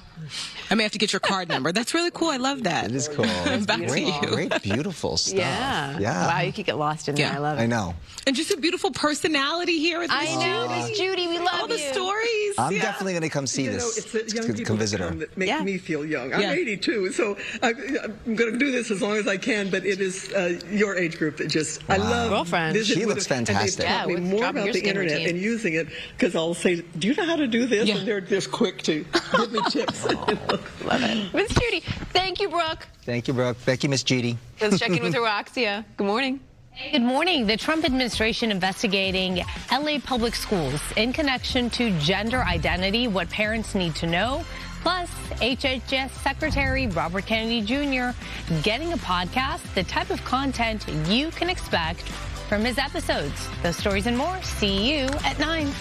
I may have to get your card number. That's really cool. I love that. It is cool. Back to you. Great, beautiful stuff. Yeah. Wow, you could get lost in there. I love it. I know. And just a beautiful personality here with Miss Judy. I know, Miss Judy. We love all the stories. I'm definitely going to come see this. It's the young people come visit her. that make me feel young. I'm 82, so I'm going to do this as long as I can, but it is your age group that just, I love girlfriend. She looks fantastic. And they've taught me more about the internet and using it, because I'll say, do you know how to do this? And they're just quick to give me tips. Love it. Miss Judy, thank you, Brooke. Thank you, Brooke. Thank you, Miss Judy. Let's check in with Roxia. Good morning. Good morning. The Trump administration investigating LA public schools in connection to gender identity, what parents need to know. Plus, HHS Secretary Robert Kennedy Jr. getting a podcast, the type of content you can expect from his episodes. Those stories and more. See you at 9.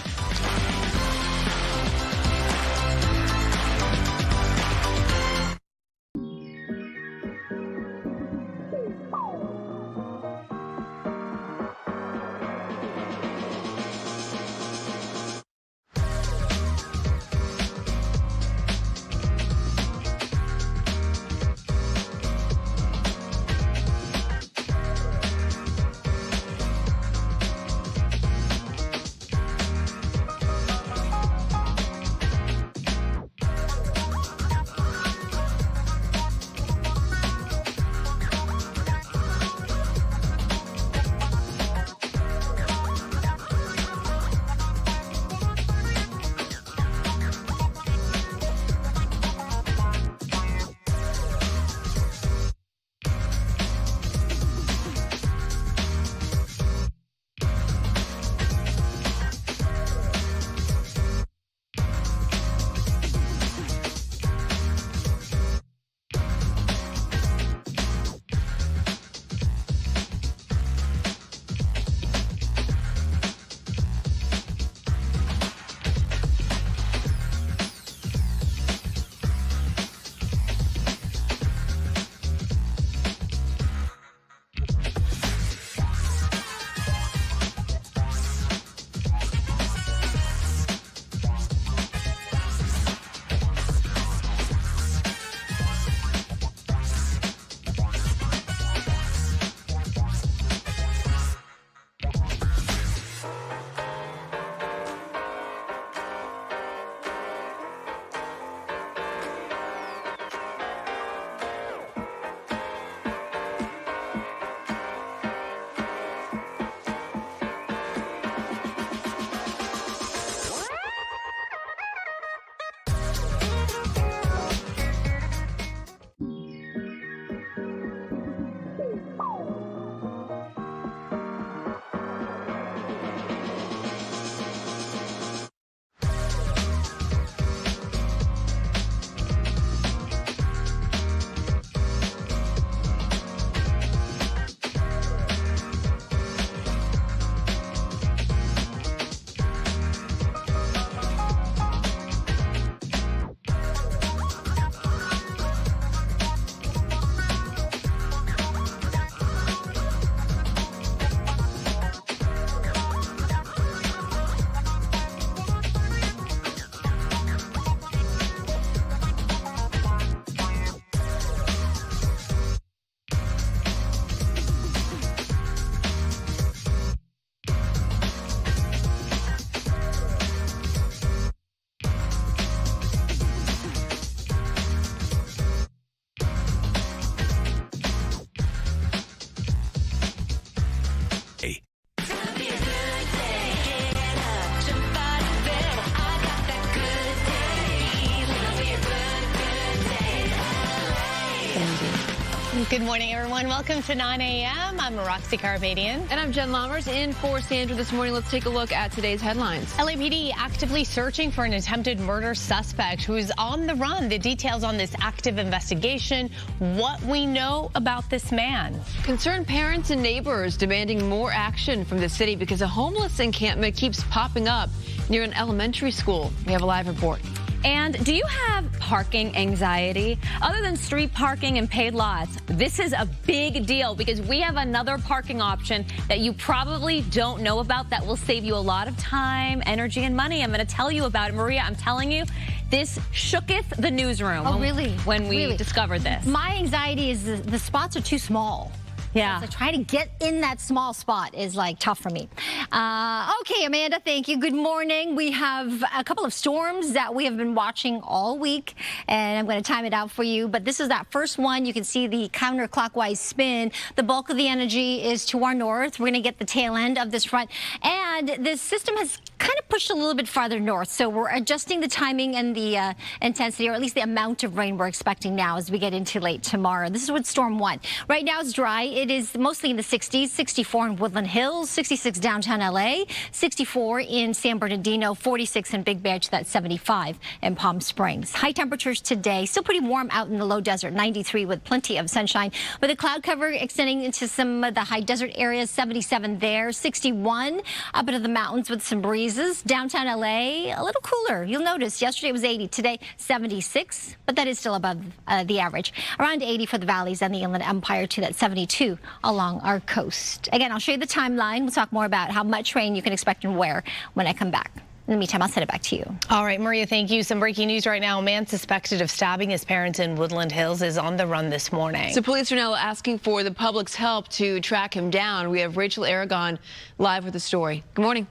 Good morning, everyone. Welcome to 9 a.m. I'm Roxy Carabadian. And I'm Jen Lammers in for Sandra this morning. Let's take a look at today's headlines. LAPD actively searching for an attempted murder suspect who is on the run. The details on this active investigation, what we know about this man. Concerned parents and neighbors demanding more action from the city because a homeless encampment keeps popping up near an elementary school. We have a live report. And do you have parking anxiety? Other than street parking and paid lots, this is a big deal because we have another parking option that you probably don't know about that will save you a lot of time, energy, and money. I'm going to tell you about it. Maria, I'm telling you, this shooketh the newsroom. Oh, really? When we discovered this. My anxiety is the spots are too small. Yeah. So trying to get in that small spot is like tough for me. Okay, Amanda, thank you. Good morning. We have a couple of storms that we have been watching all week, and I'm going to time it out for you. But this is that first one. You can see the counterclockwise spin. The bulk of the energy is to our north. We're going to get the tail end of this front. And this system has kind of pushed a little bit farther north. So we're adjusting the timing and the intensity, or at least the amount of rain we're expecting now as we get into late tomorrow. This is with Storm 1. Right now it's dry. It is mostly in the 60s, 64 in Woodland Hills, 66 downtown LA, 64 in San Bernardino, 46 in Big Bear to that 75 in Palm Springs. High temperatures today, still pretty warm out in the low desert, 93 with plenty of sunshine, with a cloud cover extending into some of the high desert areas, 77 there, 61 up into the mountains with some breezes. Downtown LA, a little cooler. You'll notice yesterday it was 80, today 76, but that is still above the average. Around 80 for the valleys and the Inland Empire to that 72 along our coast. Again, I'll show you the timeline. We'll talk more about how much rain you can expect and where when I come back. In the meantime, I'll send it back to you. All right, Maria, thank you. Some breaking news right now. A man suspected of stabbing his parents in Woodland Hills is on the run this morning. So police are now asking for the public's help to track him down. We have Rachel Aragon live with the story. Good morning.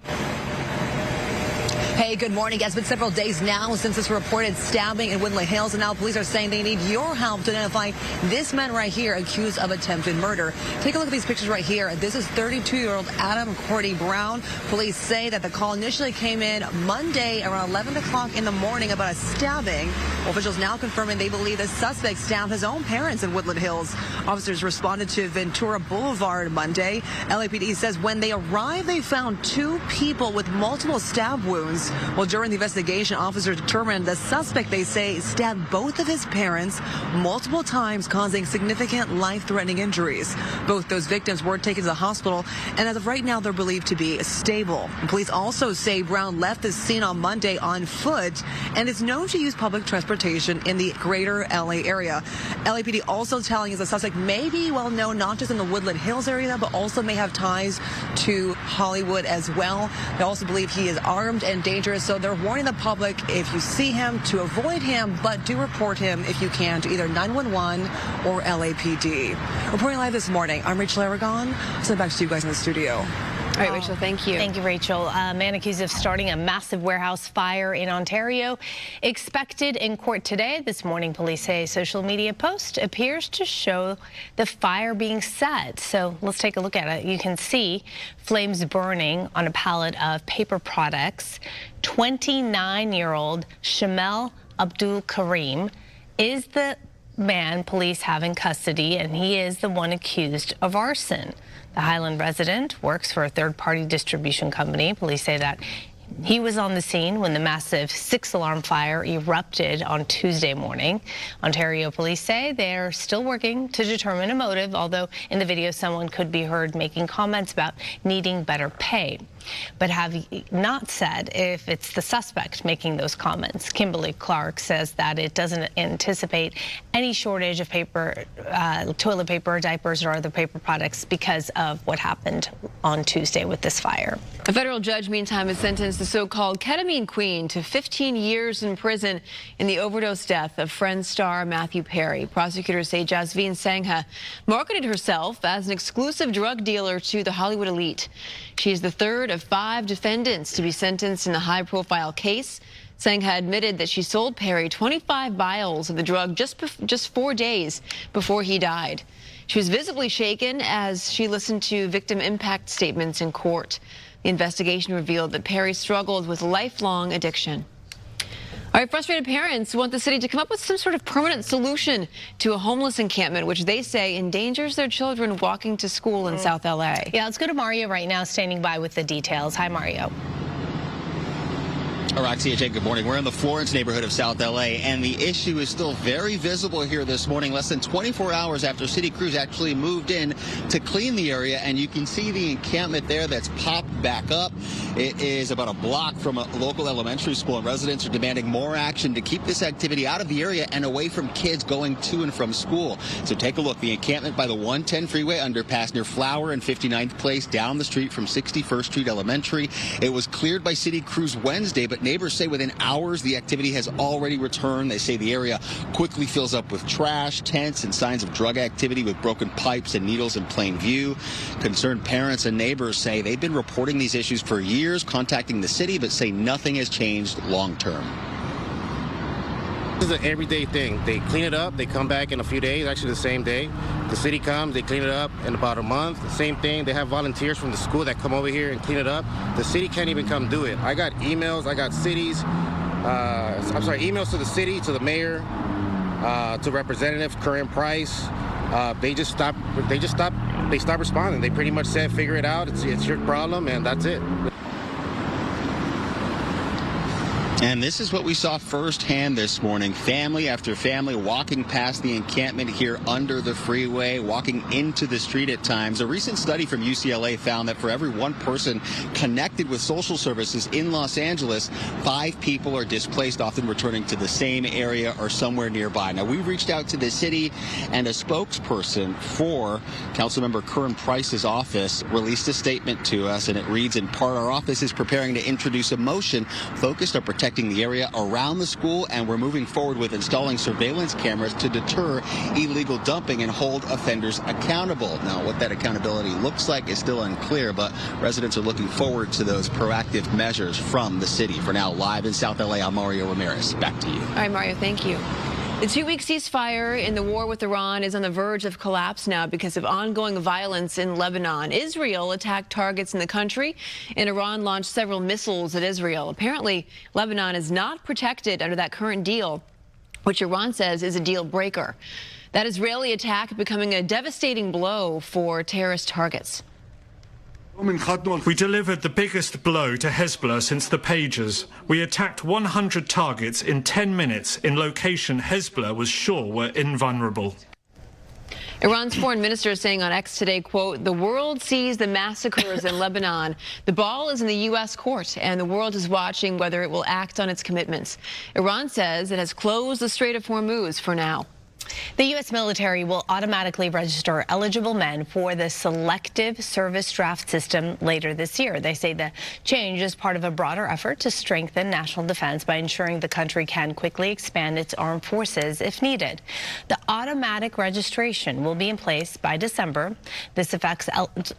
Hey, good morning. It's been several days now since this reported stabbing in Woodland Hills, and now police are saying they need your help to identify this man right here accused of attempted murder. Take a look at these pictures right here. This is 32-year-old Adam Cordy Brown. Police say that the call initially came in Monday around 11 o'clock in the morning about a stabbing. Officials now confirming they believe the suspect stabbed his own parents in Woodland Hills. Officers responded to Ventura Boulevard Monday. LAPD says when they arrived, they found two people with multiple stab wounds. Well, during the investigation, officers determined the suspect, they say, stabbed both of his parents multiple times, causing significant life-threatening injuries. Both those victims were taken to the hospital, and as of right now, they're believed to be stable. Police also say Brown left the scene on Monday on foot and is known to use public transportation in the greater LA area. LAPD also telling us the suspect may be well known not just in the Woodland Hills area, but also may have ties to Hollywood as well. They also believe he is armed and dangerous, so they're warning the public if you see him to avoid him, but do report him if you can to either 911 or LAPD. Reporting live this morning, I'm Rachel Aragon. I'll send it back to you guys in the studio. All right, Rachel, thank you. Thank you, Rachel. A man accused of starting a massive warehouse fire in Ontario expected in court today. This morning, police say a social media post appears to show the fire being set. So let's take a look at it. You can see flames burning on a pallet of paper products. 29-year-old Shamel Abdul Karim is the man police have in custody, and he is the one accused of arson. The Highland resident works for a third-party distribution company. Police say that he was on the scene when the massive 6-alarm fire erupted on Tuesday morning. Ontario police say they're still working to determine a motive, although in the video someone could be heard making comments about needing better pay, but have not said if it's the suspect making those comments. Kimberly Clark says that it doesn't anticipate any shortage of paper, toilet paper, diapers, or other paper products because of what happened on Tuesday with this fire. A federal judge, meantime, has sentenced the so-called ketamine queen to 15 years in prison in the overdose death of Friends star Matthew Perry. Prosecutors say Jasveen Sangha marketed herself as an exclusive drug dealer to the Hollywood elite. She is the third of 5 defendants to be sentenced in the high-profile case. Sangha admitted that she sold Perry 25 vials of the drug just 4 days before he died. She was visibly shaken as she listened to victim impact statements in court. The investigation revealed that Perry struggled with lifelong addiction. All right, frustrated parents want the city to come up with some sort of permanent solution to a homeless encampment, which they say endangers their children walking to school in South LA. Yeah, let's go to Mario right now, standing by with the details. Hi, Mario. All right, CHA, good morning. We're in the Florence neighborhood of South LA, and the issue is still very visible here this morning, less than 24 hours after city crews actually moved in to clean the area, and you can see the encampment there that's popped back up. It is about a block from a local elementary school, and residents are demanding more action to keep this activity out of the area and away from kids going to and from school. So take a look. The encampment by the 110 freeway underpass near Flower and 59th Place down the street from 61st Street Elementary. It was cleared by city crews Wednesday, but neighbors say within hours the activity has already returned. They say the area quickly fills up with trash, tents, and signs of drug activity with broken pipes and needles in plain view. Concerned parents and neighbors say they've been reporting these issues for years, contacting the city, but say nothing has changed long term. This is an everyday thing. They clean it up, they come back in a few days, actually the same day. The city comes, they clean it up in about a month. The same thing, they have volunteers from the school that come over here and clean it up. The city can't even come do it. I got emails, I got emails to the city, to the mayor, to Representative Curran Price. They stopped responding. They pretty much said, figure it out, it's your problem, and that's it. And this is what we saw firsthand this morning. Family after family walking past the encampment here under the freeway, walking into the street at times. A recent study from UCLA found that for every one person connected with social services in Los Angeles, 5 people are displaced, often returning to the same area or somewhere nearby. Now, we reached out to the city, and a spokesperson for Councilmember Curran Price's office released a statement to us, and it reads, in part, our office is preparing to introduce a motion focused on protecting the area around the school, and we're moving forward with installing surveillance cameras to deter illegal dumping and hold offenders accountable. Now, what that accountability looks like is still unclear, but residents are looking forward to those proactive measures from the city. For now, live in South LA, I'm Mario Ramirez. Back to you. All right, Mario, thank you. The 2-week ceasefire in the war with Iran is on the verge of collapse now because of ongoing violence in Lebanon. Israel attacked targets in the country, and Iran launched several missiles at Israel. Apparently, Lebanon is not protected under that current deal, which Iran says is a deal breaker. That Israeli attack becoming a devastating blow for terrorist targets. We delivered the biggest blow to Hezbollah since the Pages. We attacked 100 targets in 10 minutes in location Hezbollah was sure were invulnerable. Iran's foreign minister is saying on X today, quote, the world sees the massacres in Lebanon. The ball is in the U.S. court, and the world is watching whether it will act on its commitments. Iran says it has closed the Strait of Hormuz for now. The U.S. military will automatically register eligible men for the Selective Service Draft System later this year. They say the change is part of a broader effort to strengthen national defense by ensuring the country can quickly expand its armed forces if needed. The automatic registration will be in place by December. This affects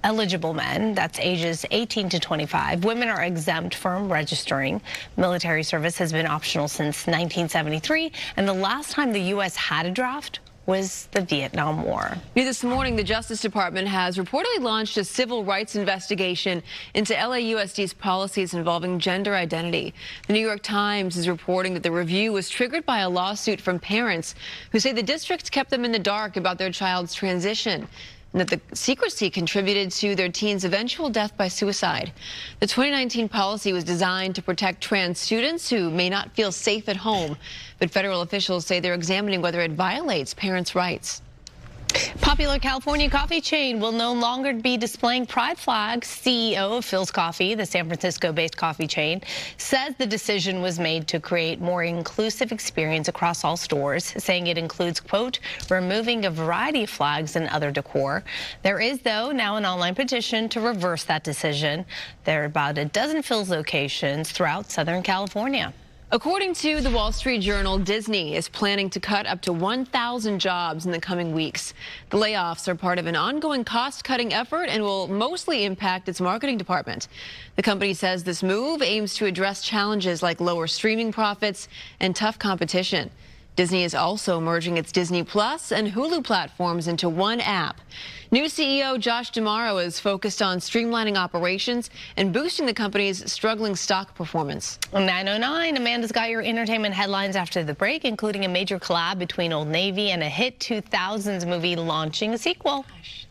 eligible men, that's ages 18 to 25. Women are exempt from registering. Military service has been optional since 1973, and the last time the U.S. had a draft was the Vietnam War. This morning, the Justice Department has reportedly launched a civil rights investigation into LAUSD's policies involving gender identity. The New York Times is reporting that the review was triggered by a lawsuit from parents who say the district kept them in the dark about their child's transition, and that the secrecy contributed to their teen's eventual death by suicide. The 2019 policy was designed to protect trans students who may not feel safe at home, but federal officials say they're examining whether it violates parents' rights. Popular California coffee chain will no longer be displaying pride flags. CEO of Phil's Coffee, the San Francisco-based coffee chain, says the decision was made to create more inclusive experience across all stores, saying it includes, quote, removing a variety of flags and other decor. There is, though, now an online petition to reverse that decision. There are about a dozen Phil's locations throughout Southern California. According to the Wall Street Journal, Disney is planning to cut up to 1,000 jobs in the coming weeks. The layoffs are part of an ongoing cost-cutting effort and will mostly impact its marketing department. The company says this move aims to address challenges like lower streaming profits and tough competition. Disney is also merging its Disney Plus and Hulu platforms into one app. New CEO Josh D'Amaro is focused on streamlining operations and boosting the company's struggling stock performance. 9:09, Amanda's got your entertainment headlines after the break, including a major collab between Old Navy and a hit 2000s movie launching a sequel.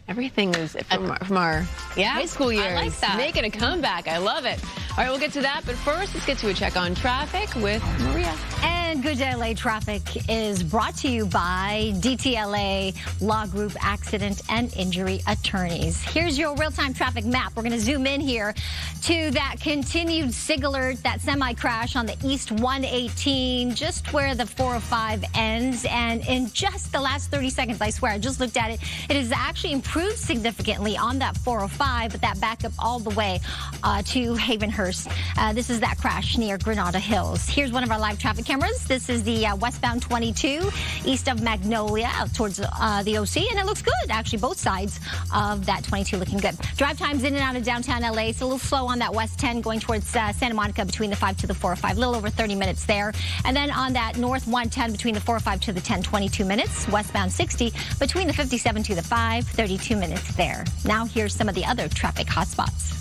Everything is from our high school years. I like that. Making a comeback. I love it. All right, we'll get to that. But first, let's get to a check on traffic with Maria. And Good Day LA traffic is brought to you by DTLA Law Group Accident and Injury Attorneys. Here's your real-time traffic map. We're going to zoom in here to that continued SIG alert, that semi-crash on the East 118, just where the 405 ends. And in just the last 30 seconds, I swear, I just looked at it, it has actually improved significantly on that 405, but that back up all the way to Havenhurst. This is that crash near Granada Hills. Here's one of our live traffic cameras. This is the westbound 22 east of Magnolia out towards the OC, and it looks good. Actually, both sides of that 22 looking good. Drive times in and out of downtown LA. It's a little slow on that West 10 going towards Santa Monica between the 5 to the 405. A little over 30 minutes there. And then on that North 110 between the 405 to the 10, 22 minutes. Westbound 60 between the 57 to the 5, 32 minutes there. Now here's some of the other traffic hotspots.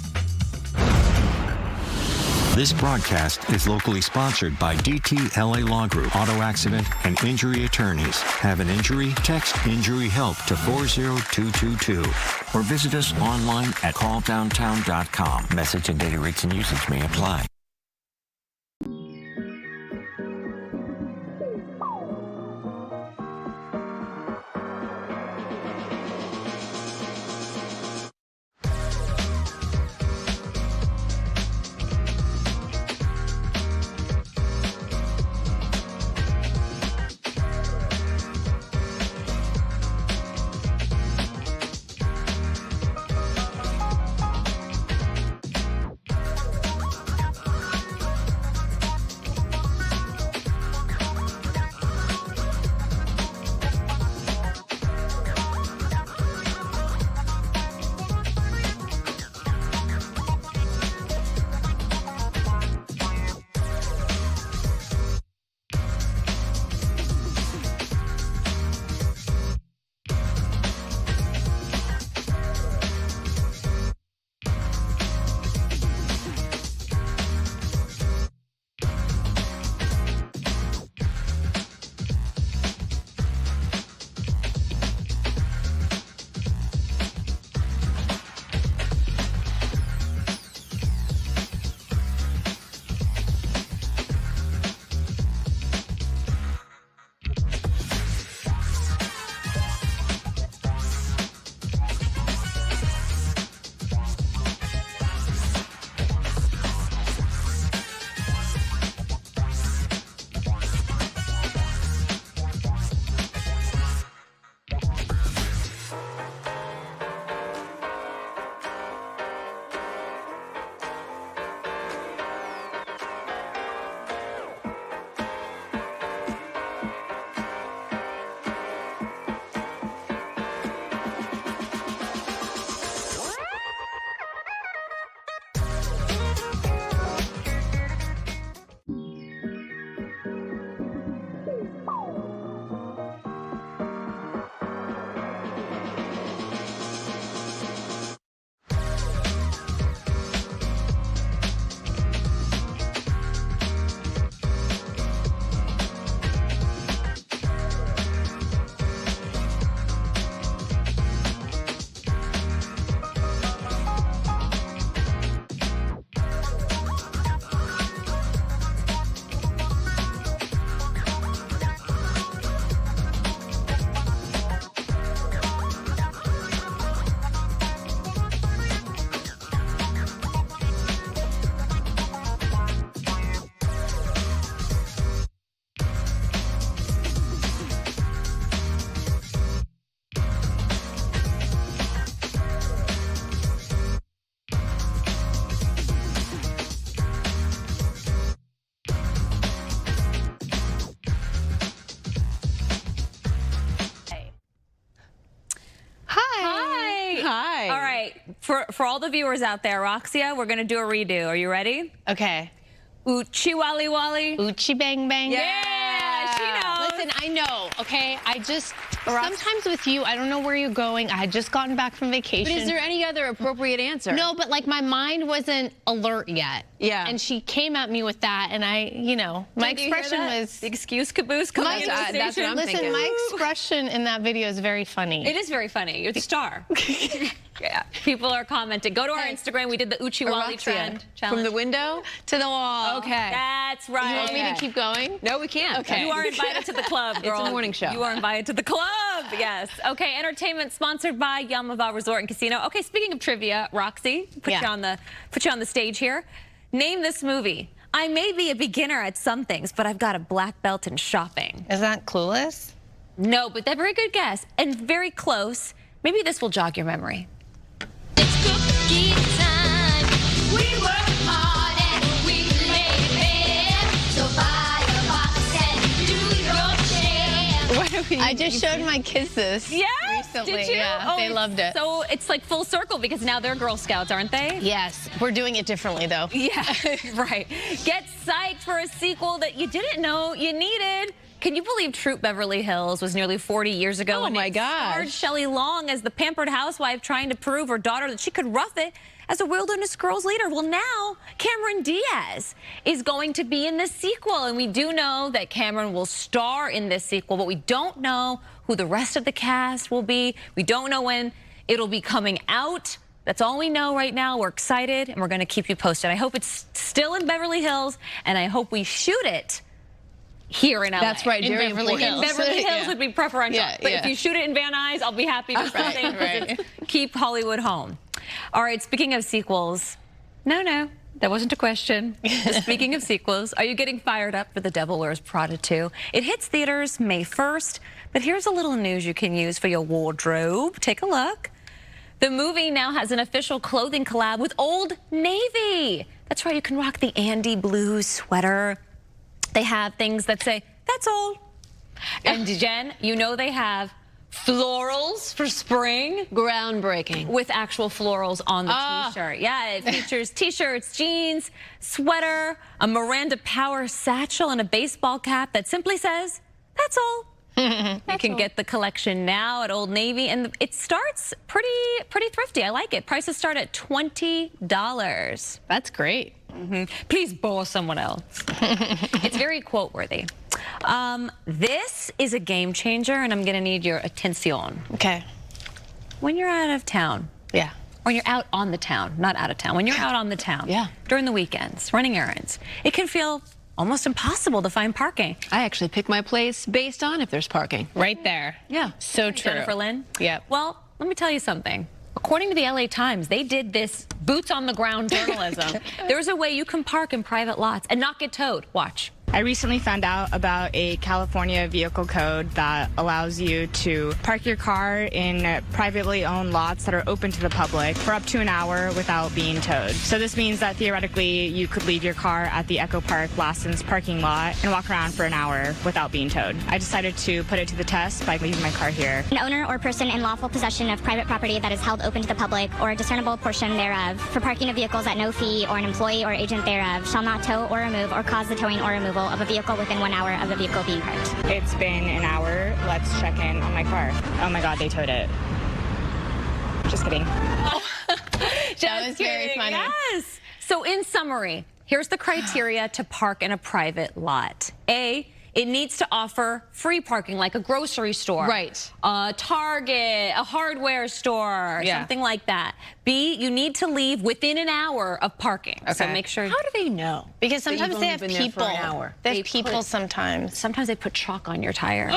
This broadcast is locally sponsored by DTLA Law Group, Auto Accident and Injury Attorneys. Have an injury? Text Injury Help to 40222 or visit us online at calldowntown.com. Message and data rates and usage may apply. For all the viewers out there, Roxia, we're going to do a redo. Are you ready? Okay. Oochie Wally Wally. Oochie Bang Bang. Yeah, she knows. Listen, Jen, I know, okay? Sometimes with you, I don't know where you're going. I had just gotten back from vacation. But is there any other appropriate answer? No, but like my mind wasn't alert yet. Yeah. And she came at me with that, and my expression was... The excuse caboose coming into the station? That's what I'm thinking. My expression in that video is very funny. It is very funny. You're the star. Yeah. People are commenting. Go to our Instagram. We did the Uchiwali trend challenge. From the window to the wall. Okay. That's right. You want me to keep going? No, we can't. Okay. You are invited to the club, girl. It's a morning show. You are invited to the club. Yes. Okay. Entertainment sponsored by Yamava Resort and Casino. Okay. Speaking of trivia, Roxy, put you on the stage here. Name this movie. I may be a beginner at some things, but I've got a black belt in shopping. Is that Clueless? No, but that's a very good guess and very close. Maybe this will jog your memory. I just showed my kids this recently. Did you? Yeah, they loved it. So it's like full circle because now they're Girl Scouts, aren't they? Yes. We're doing it differently, though. Yeah, right. Get psyched for a sequel that you didn't know you needed. Can you believe Troop Beverly Hills was nearly 40 years ago? Oh, my gosh. Starred Shelley Long as the pampered housewife trying to prove her daughter that she could rough it as a Wilderness Girls leader. Well, now Cameron Diaz is going to be in the sequel, and we do know that Cameron will star in this sequel, but we don't know who the rest of the cast will be. We don't know when it'll be coming out. That's all we know right now. We're excited, and we're going to keep you posted. I hope it's still in Beverly Hills, and I hope we shoot it here in LA. That's right, in very Beverly Hills. important. In Beverly Hills would be preferential. But if you shoot it in Van Nuys, I'll be happy to say keep Hollywood home. All right, speaking of sequels, no, that wasn't a question. Speaking of sequels, are you getting fired up for The Devil Wears Prada 2? It hits theaters May 1st, but here's a little news you can use for your wardrobe. Take a look. The movie now has an official clothing collab with Old Navy. That's right, you can rock the Andy Blue sweater. They have things that say, that's all. And Jen, you know they have florals for spring. Groundbreaking. With actual florals on the t-shirt. Yeah, it features t-shirts, jeans, sweater, a Miranda Power satchel, and a baseball cap that simply says, that's all. You can get the collection now at Old Navy, and it starts pretty thrifty. I like it. Prices start at $20. That's great. Please borrow someone else. It's very quote-worthy. This is a game changer, and I'm going to need your attention. Okay. When you're out of town. Yeah. Or you're out on the town, not out of town. When you're out on the town. Yeah. During the weekends, running errands, it can feel almost impossible to find parking. I actually pick my place based on if there's parking. Right there. Yeah. So true. Jennifer Lynn? Yep. Well, let me tell you something. According to the LA Times, they did this boots on the ground journalism. There's a way you can park in private lots and not get towed. Watch. I recently found out about a California vehicle code that allows you to park your car in privately owned lots that are open to the public for up to an hour without being towed. So this means that theoretically you could leave your car at the Echo Park Lassen's parking lot and walk around for an hour without being towed. I decided to put it to the test by leaving my car here. An owner or person in lawful possession of private property that is held open to the public or a discernible portion thereof for parking of vehicles at no fee or an employee or agent thereof shall not tow or remove or cause the towing or removal of a vehicle within 1 hour of the vehicle being parked. It's been an hour. Let's check in on my car. Oh my God, they towed it. Just kidding. That was very funny. Yes. So in summary, here's the criteria to park in a private lot. A, it needs to offer free parking like a grocery store. Right. A Target, a hardware store, something like that. B, you need to leave within an hour of parking. Okay. So make sure. How do they know? Because sometimes they have people. They have people sometimes. Sometimes they put chalk on your tire.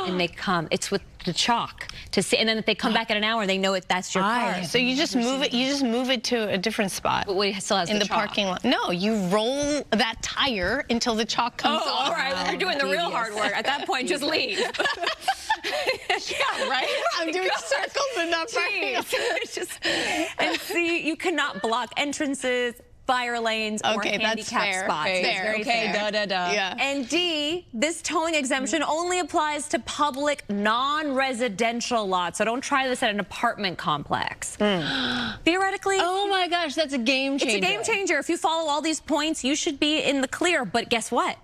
And they come. It's with the chalk to see, and then if they come back at an hour, they know that's your car. So you just move it. You just move it to a different spot. But it still has in the chalk. parking lot. No, you roll that tire until the chalk comes off. All right, you're doing the real hard work. At that point, just leave. Yeah, right. I'm doing circles in that parking lot. And see, you cannot block entrances, fire lanes, or handicap spots. Fair. Okay, fair. Yeah. And D, this towing exemption only applies to public non-residential lots. So don't try this at an apartment complex. Theoretically. Oh my gosh, that's a game changer. It's a game changer. If you follow all these points, you should be in the clear. But guess what?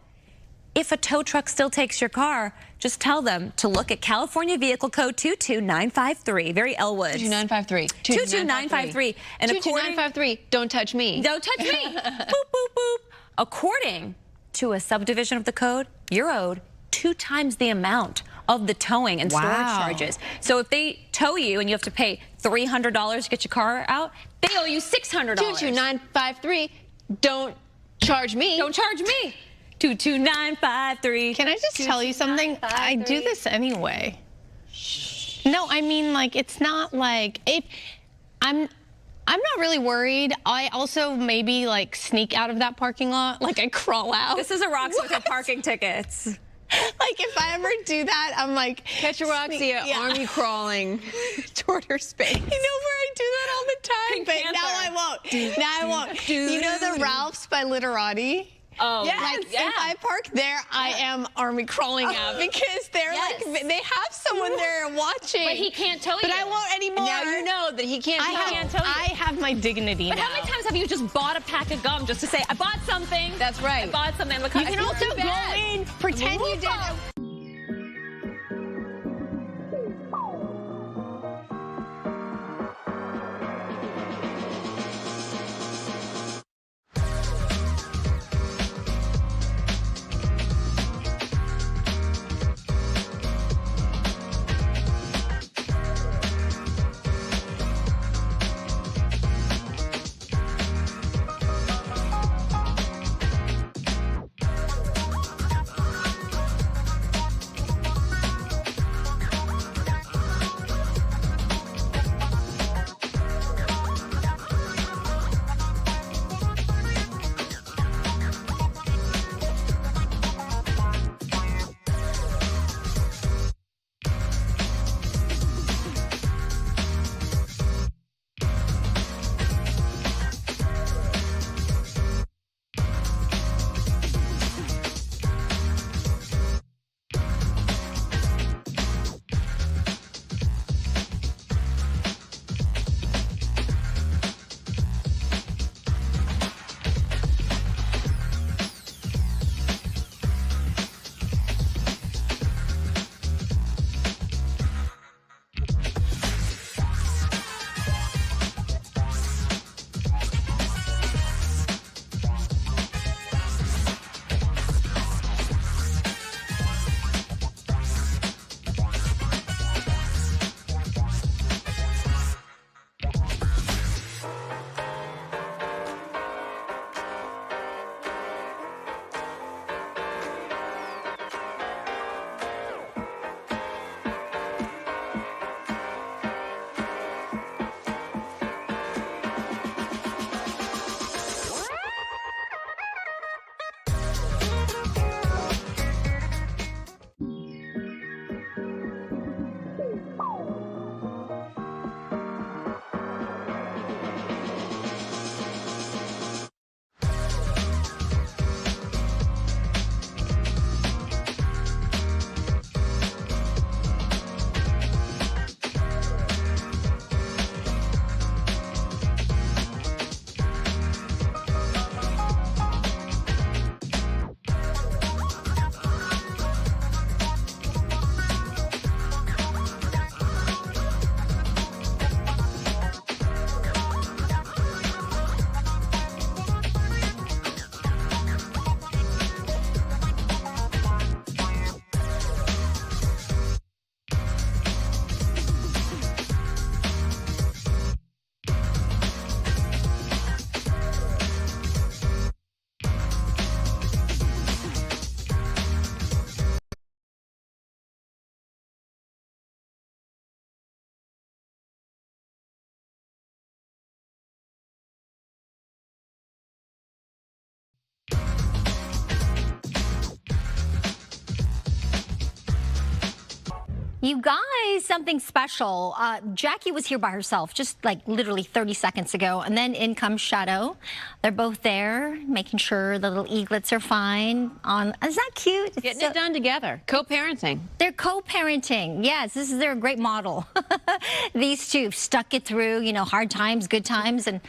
if a tow truck still takes your car, just tell them to look at California Vehicle Code 22953. Very Elwood. 22953. 22953. And 22953. Don't touch me. Don't touch me. Boop, boop, boop. According to a subdivision of the code, you're owed 2 times the amount of the towing and storage charges. So if they tow you and you have to pay $300 to get your car out, they owe you $600. 22953. Don't charge me. Don't charge me. 22953. Can I just tell you something? I do this anyway. No, I mean, like, it's not like if I'm not really worried. I also maybe like sneak out of that parking lot, like I crawl out. This is a Roxy with parking tickets. Like if I ever do that, I'm like catch a Roxy, army crawling toward her space. You know where I do that all the time, but now I won't. Now I won't. You know the Ralphs by Literati? Oh, yes, like if I park there, I am army crawling out because they're like they have someone there watching. But he can't tow you. But I won't anymore. Now you know that he can't. I have my dignity but now. How many times have you just bought a pack of gum just to say I bought something? That's right. I bought something. You can also go in, pretend you did. You guys, something special. Jackie was here by herself just like literally 30 seconds ago, and then in comes Shadow. They're both there, making sure the little eaglets are fine. Is that cute? Getting it done together. Co-parenting. They're co-parenting. Yes, they're a great model. These two stuck it through, you know, hard times, good times, and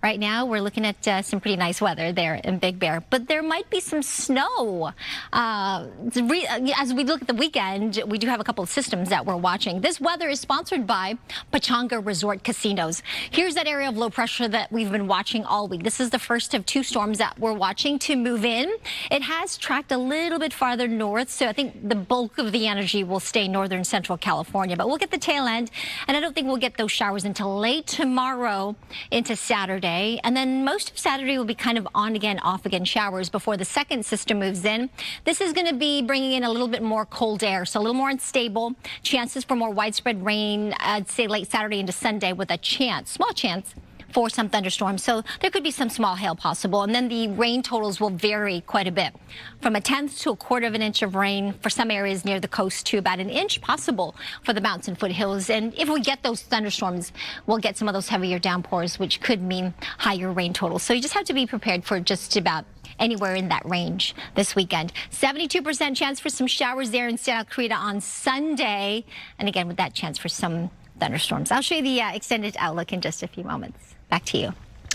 Right now, we're looking at some pretty nice weather there in Big Bear, but there might be some snow. As we look at the weekend, we do have a couple of systems that we're watching. This weather is sponsored by Pechanga Resort Casinos. Here's that area of low pressure that we've been watching all week. This is the first of 2 storms that we're watching to move in. It has tracked a little bit farther north, so I think the bulk of the energy will stay northern central California, but we'll get the tail end, and I don't think we'll get those showers until late tomorrow into Saturday, and then most of Saturday will be kind of on again, off again showers before the second system moves in. This is going to be bringing in a little bit more cold air, so a little more unstable, chances for more widespread rain, I'd say late Saturday into Sunday with a chance, small chance, for some thunderstorms. So there could be some small hail possible. And then the rain totals will vary quite a bit, from 1/10 to 1/4 of an inch of rain for some areas near the coast to about 1 inch possible for the mountains and foothills. And if we get those thunderstorms, we'll get some of those heavier downpours, which could mean higher rain totals. So you just have to be prepared for just about anywhere in that range this weekend. 72% chance for some showers there in Santa Clarita on Sunday. And again, with that chance for some thunderstorms. I'll show you the extended outlook in just a few moments. Back to you.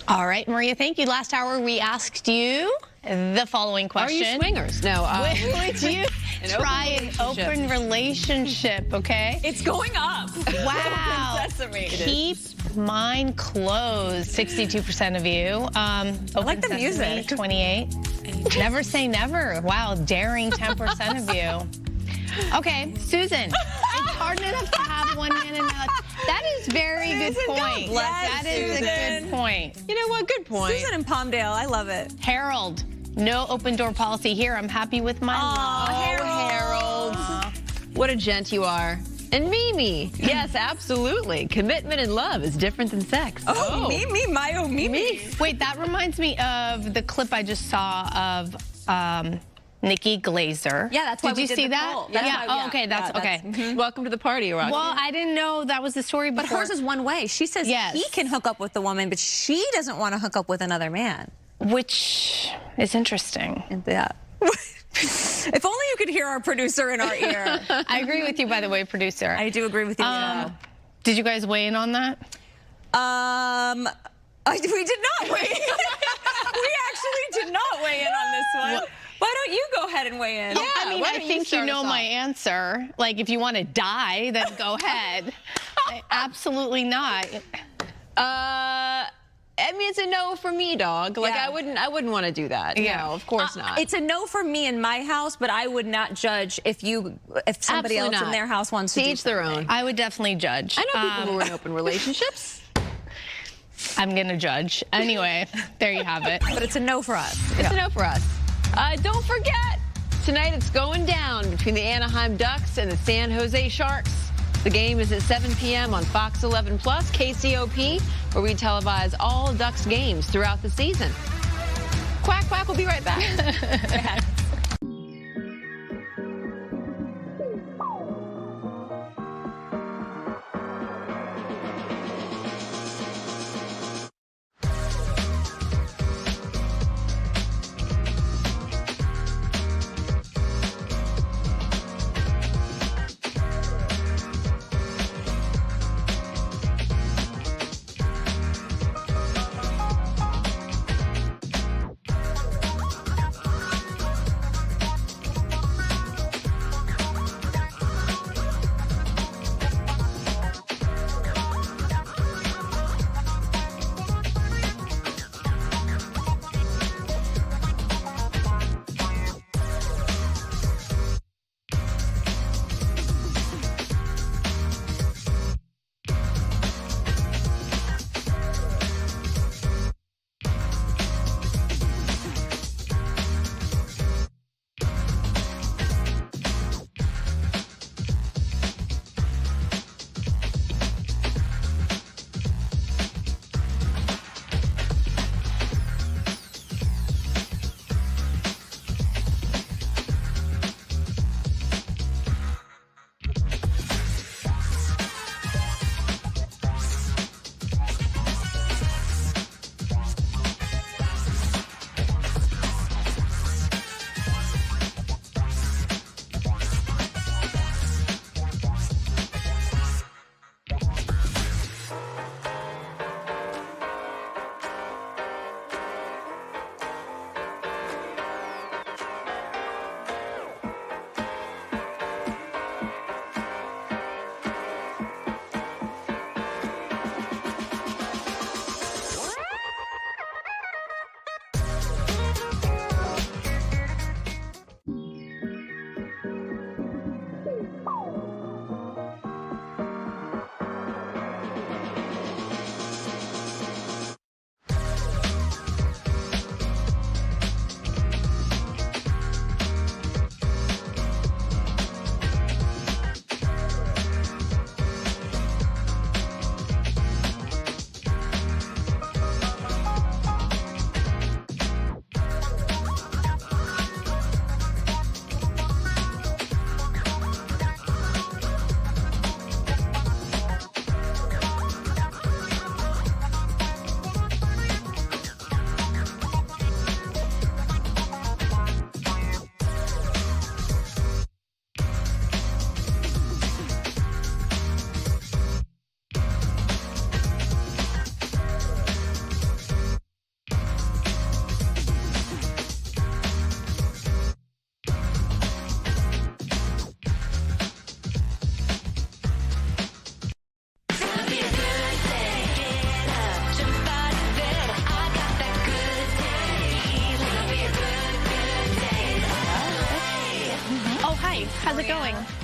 All right, Maria, thank you. Last hour, we asked you the following question. Are you swingers? No. Would you try an open relationship, okay? It's going up. Wow. Keep mine closed, 62% of you. I like the music. 28. Never say never. Wow, daring 10% of you. Okay, Susan, it's hard enough to have one man and another. That is very good point. That is a good point. You know what? Good point. Susan in Palmdale, I love it. Harold, no open door policy here. I'm happy with my Harold. What a gent you are. And Mimi. Yes, absolutely. Commitment and love is different than sex. Oh, Mimi, Mimi. Wait, that reminds me of the clip I just saw of Nikki Glazer. Yeah, that's why Did you see that? Poll. Yeah. Okay, that's okay. Welcome to the party, Rocky. Well, I didn't know that was the story before. But hers is one way. She says he can hook up with the woman, but she doesn't want to hook up with another man. Which is interesting. Yeah. If only you could hear our producer in our ear. I agree with you, by the way, producer. I do agree with you. Did you guys weigh in on that? We did not weigh in. We actually did not weigh in on this one. Why don't you go ahead and weigh in? Yeah, I mean, I think you know my answer. Like, if you want to die, then go ahead. Absolutely not. I mean, it's a no for me, dog. Like, I wouldn't want to do that. Yeah, no, of course not. It's a no for me in my house, but I would not judge if somebody else in their house wants to do each their own. I would definitely judge. I know people who are in open relationships. I'm gonna judge. Anyway, there you have it. But it's a no for us. It's a no for us. Don't forget, tonight it's going down between the Anaheim Ducks and the San Jose Sharks. The game is at 7 p.m. on Fox 11 Plus, KCOP, where we televise all Ducks games throughout the season. Quack, quack, we'll be right back.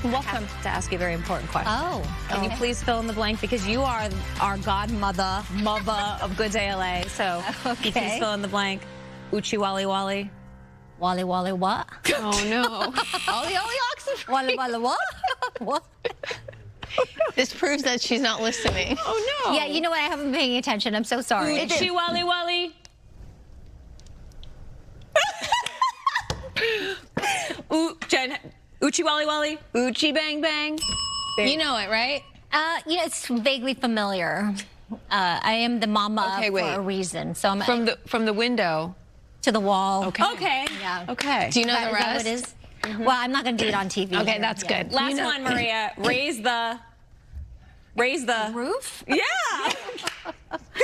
welcome. I have to ask you a very important question. Oh. Can you please fill in the blank? Because you are our godmother, mother of Good Day LA. So can you please fill in the blank? Uchi Wally Wally. Wally Wally what? Oh no. Ollie Ollie Oxen. Wally Wally what? What? This proves that she's not listening. Oh no. Yeah, you know what? I haven't been paying attention. I'm so sorry. Uchi Wally Wally. Jen, Uchi Wally Wally. Uchi Bang Bang. You know it, right? You know, it's vaguely familiar. I am the mama for a reason. So I'm from the window to the wall. Okay. Yeah. Okay. Do you know the Is rest? that what it is? Well, I'm not going to do it on TV. Okay, that's good. Last one, Maria. Raise the roof? Yeah.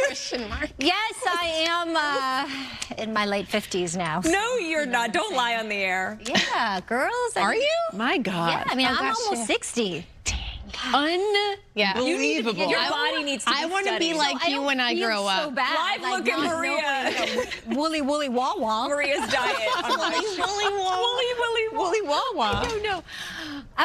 Question mark. Yes, I am in my late 50s now. So No, you're not. Don't lie on the air. Yeah, girls. Are you? My God. Yeah, I mean, I'm almost 60. Unbelievable. Your body needs to be I want to be like you when I grow up. So bad. Live look at Maria. Woolly Woolly Wah Wah. Maria's diet. Woolly Wawa. I don't know.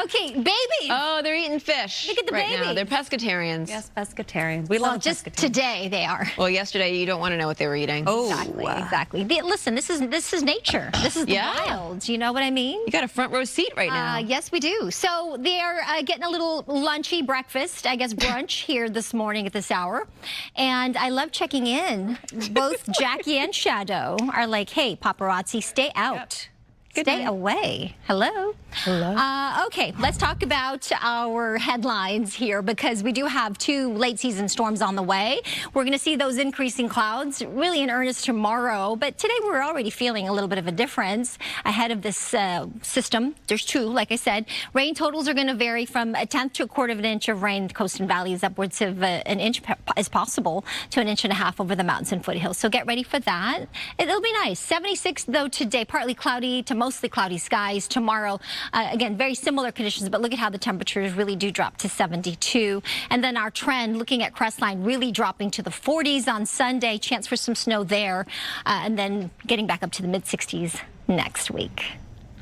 Okay, babies. Oh, they're eating fish. Look at the right now. babies. They're pescatarians. Yes, pescatarians. We Well, love just pescatarians. today they are. Well, yesterday you don't want to know what they were eating. Oh, exactly. Listen, this is nature. This is the wild. You know what I mean? You got a front row seat right now. Yes, we do. So they're getting a little lunchy breakfast, I guess brunch here this morning at this hour. And I love checking in. Both Jackie and Shadow are like, hey, paparazzi, stay out. Stay away. Hello. Hello. Okay, let's talk about our headlines here because we do have 2 late season storms on the way. We're going to see those increasing clouds really in earnest tomorrow, but today we're already feeling a little bit of a difference ahead of this system. There's 2, like I said. Rain totals are going to vary from 1/10 to 1/4 of an inch of rain in the coast and valleys, upwards of an inch is possible to 1.5 inches over the mountains and foothills. So get ready for that. It'll be nice. 76 though today, partly cloudy to mostly cloudy skies. Tomorrow, again, very similar conditions, but look at how the temperatures really do drop to 72. And then our trend, looking at Crestline, really dropping to the 40s on Sunday. Chance for some snow there, and then getting back up to the mid-60s next week.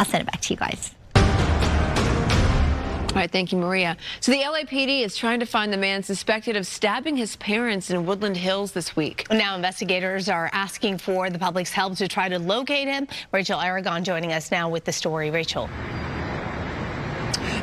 I'll send it back to you guys. All right, thank you, Maria. So the LAPD is trying to find the man suspected of stabbing his parents in Woodland Hills this week. Now investigators are asking for the public's help to try to locate him. Rachel Aragon joining us now with the story. Rachel.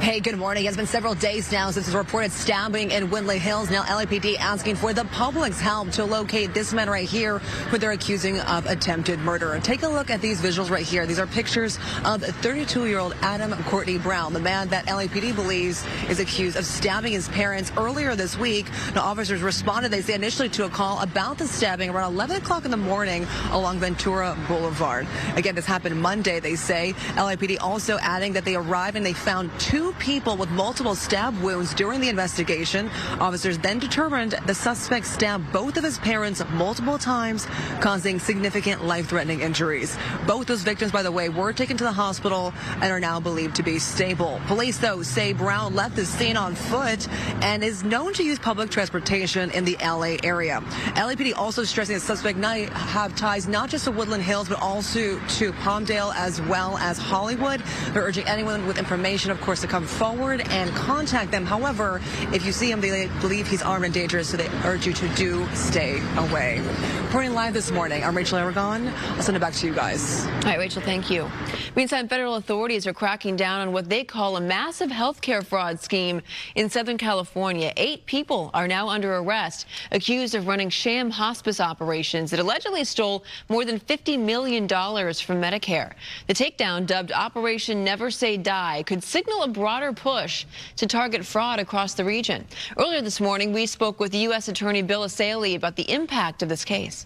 Hey, good morning. It's been several days now since a reported stabbing in Woodland Hills. Now LAPD asking for the public's help to locate this man right here who they're accusing of attempted murder. Take a look at these visuals right here. These are pictures of 32-year-old Adam Courtney Brown, the man that LAPD believes is accused of stabbing his parents earlier this week. Now officers responded, they say, initially to a call about the stabbing around 11 o'clock in the morning along Ventura Boulevard. Again, this happened Monday, they say. LAPD also adding that they arrived and they found 2 people with multiple stab wounds during the investigation. Officers then determined the suspect stabbed both of his parents multiple times, causing significant life-threatening injuries. Both those victims, by the way, were taken to the hospital and are now believed to be stable. Police, though, say Brown left the scene on foot and is known to use public transportation in the LA area. LAPD also stressing the suspect might have ties not just to Woodland Hills, but also to Palmdale as well as Hollywood. They're urging anyone with information, of course, to come forward and contact them. However, if you see him, they believe he's armed and dangerous, so they urge you to stay away. Reporting live this morning, I'm Rachel Aragon. I'll send it back to you guys. All right, Rachel, thank you. Meantime, federal authorities are cracking down on what they call a massive healthcare fraud scheme in Southern California. 8 people are now under arrest, accused of running sham hospice operations that allegedly stole more than $50 million from Medicare. The takedown, dubbed Operation Never Say Die, could signal a broader push to target fraud across the region. Earlier this morning, we spoke with U.S. Attorney Bill Asaley about the impact of this case.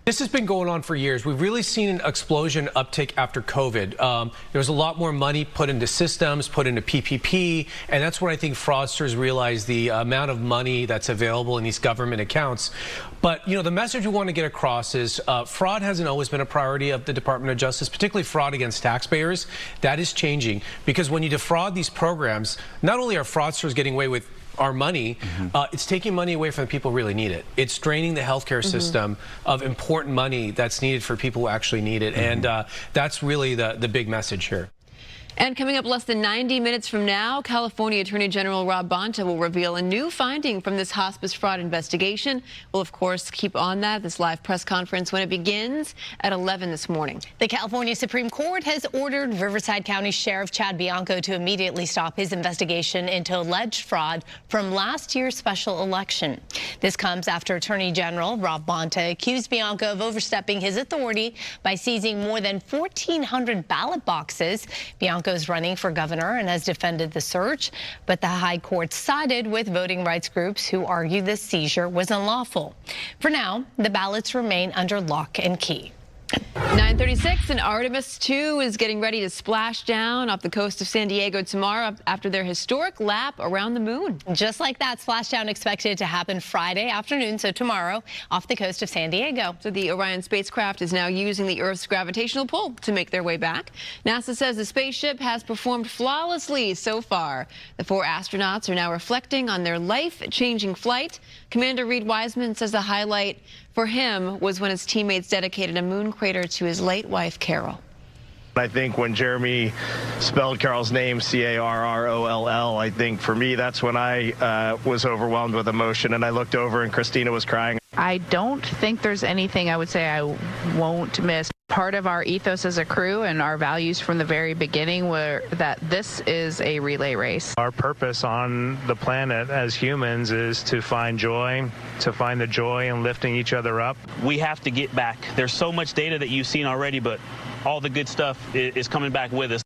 This has been going on for years. We've really seen an explosion uptick after COVID. There was a lot more money put into systems, put into PPP, and that's when I think fraudsters realize the amount of money that's available in these government accounts. But, you know, the message we want to get across is fraud hasn't always been a priority of the Department of Justice, particularly fraud against taxpayers. That is changing because when you defraud these programs, not only are fraudsters getting away with our money, it's taking money away from the people who really need it. It's draining the healthcare system of important money that's needed for people who actually need it. And that's really the big message here. And coming up less than 90 minutes from now, California Attorney General Rob Bonta will reveal a new finding from this hospice fraud investigation. We'll, of course, keep on that, this live press conference, when it begins at 11 this morning. The California Supreme Court has ordered Riverside County Sheriff Chad Bianco to immediately stop his investigation into alleged fraud from last year's special election. This comes after Attorney General Rob Bonta accused Bianco of overstepping his authority by seizing more than 1,400 ballot boxes. Bianco is running for governor and has defended the search, but the high court sided with voting rights groups who argue the seizure was unlawful. For now, the ballots remain under lock and key. 9:36 and Artemis 2 is getting ready to splash down off the coast of San Diego tomorrow after their historic lap around the moon. Just like that, splashdown expected to happen Friday afternoon, so tomorrow, off the coast of San Diego. So the Orion spacecraft is now using the Earth's gravitational pull to make their way back. NASA says the spaceship has performed flawlessly so far. The 4 astronauts are now reflecting on their life-changing flight. Commander Reed Wiseman says the highlight for him was when his teammates dedicated a moon crater to his late wife, Carol. I think when Jeremy spelled Carol's name, C-A-R-R-O-L-L, I think for me that's when I was overwhelmed with emotion, and I looked over and Christina was crying. I don't think there's anything I would say I won't miss. Part of our ethos as a crew and our values from the very beginning were that this is a relay race. Our purpose on the planet as humans is to find joy, to find the joy in lifting each other up. We have to get back. There's so much data that you've seen already, but all the good stuff is coming back with us.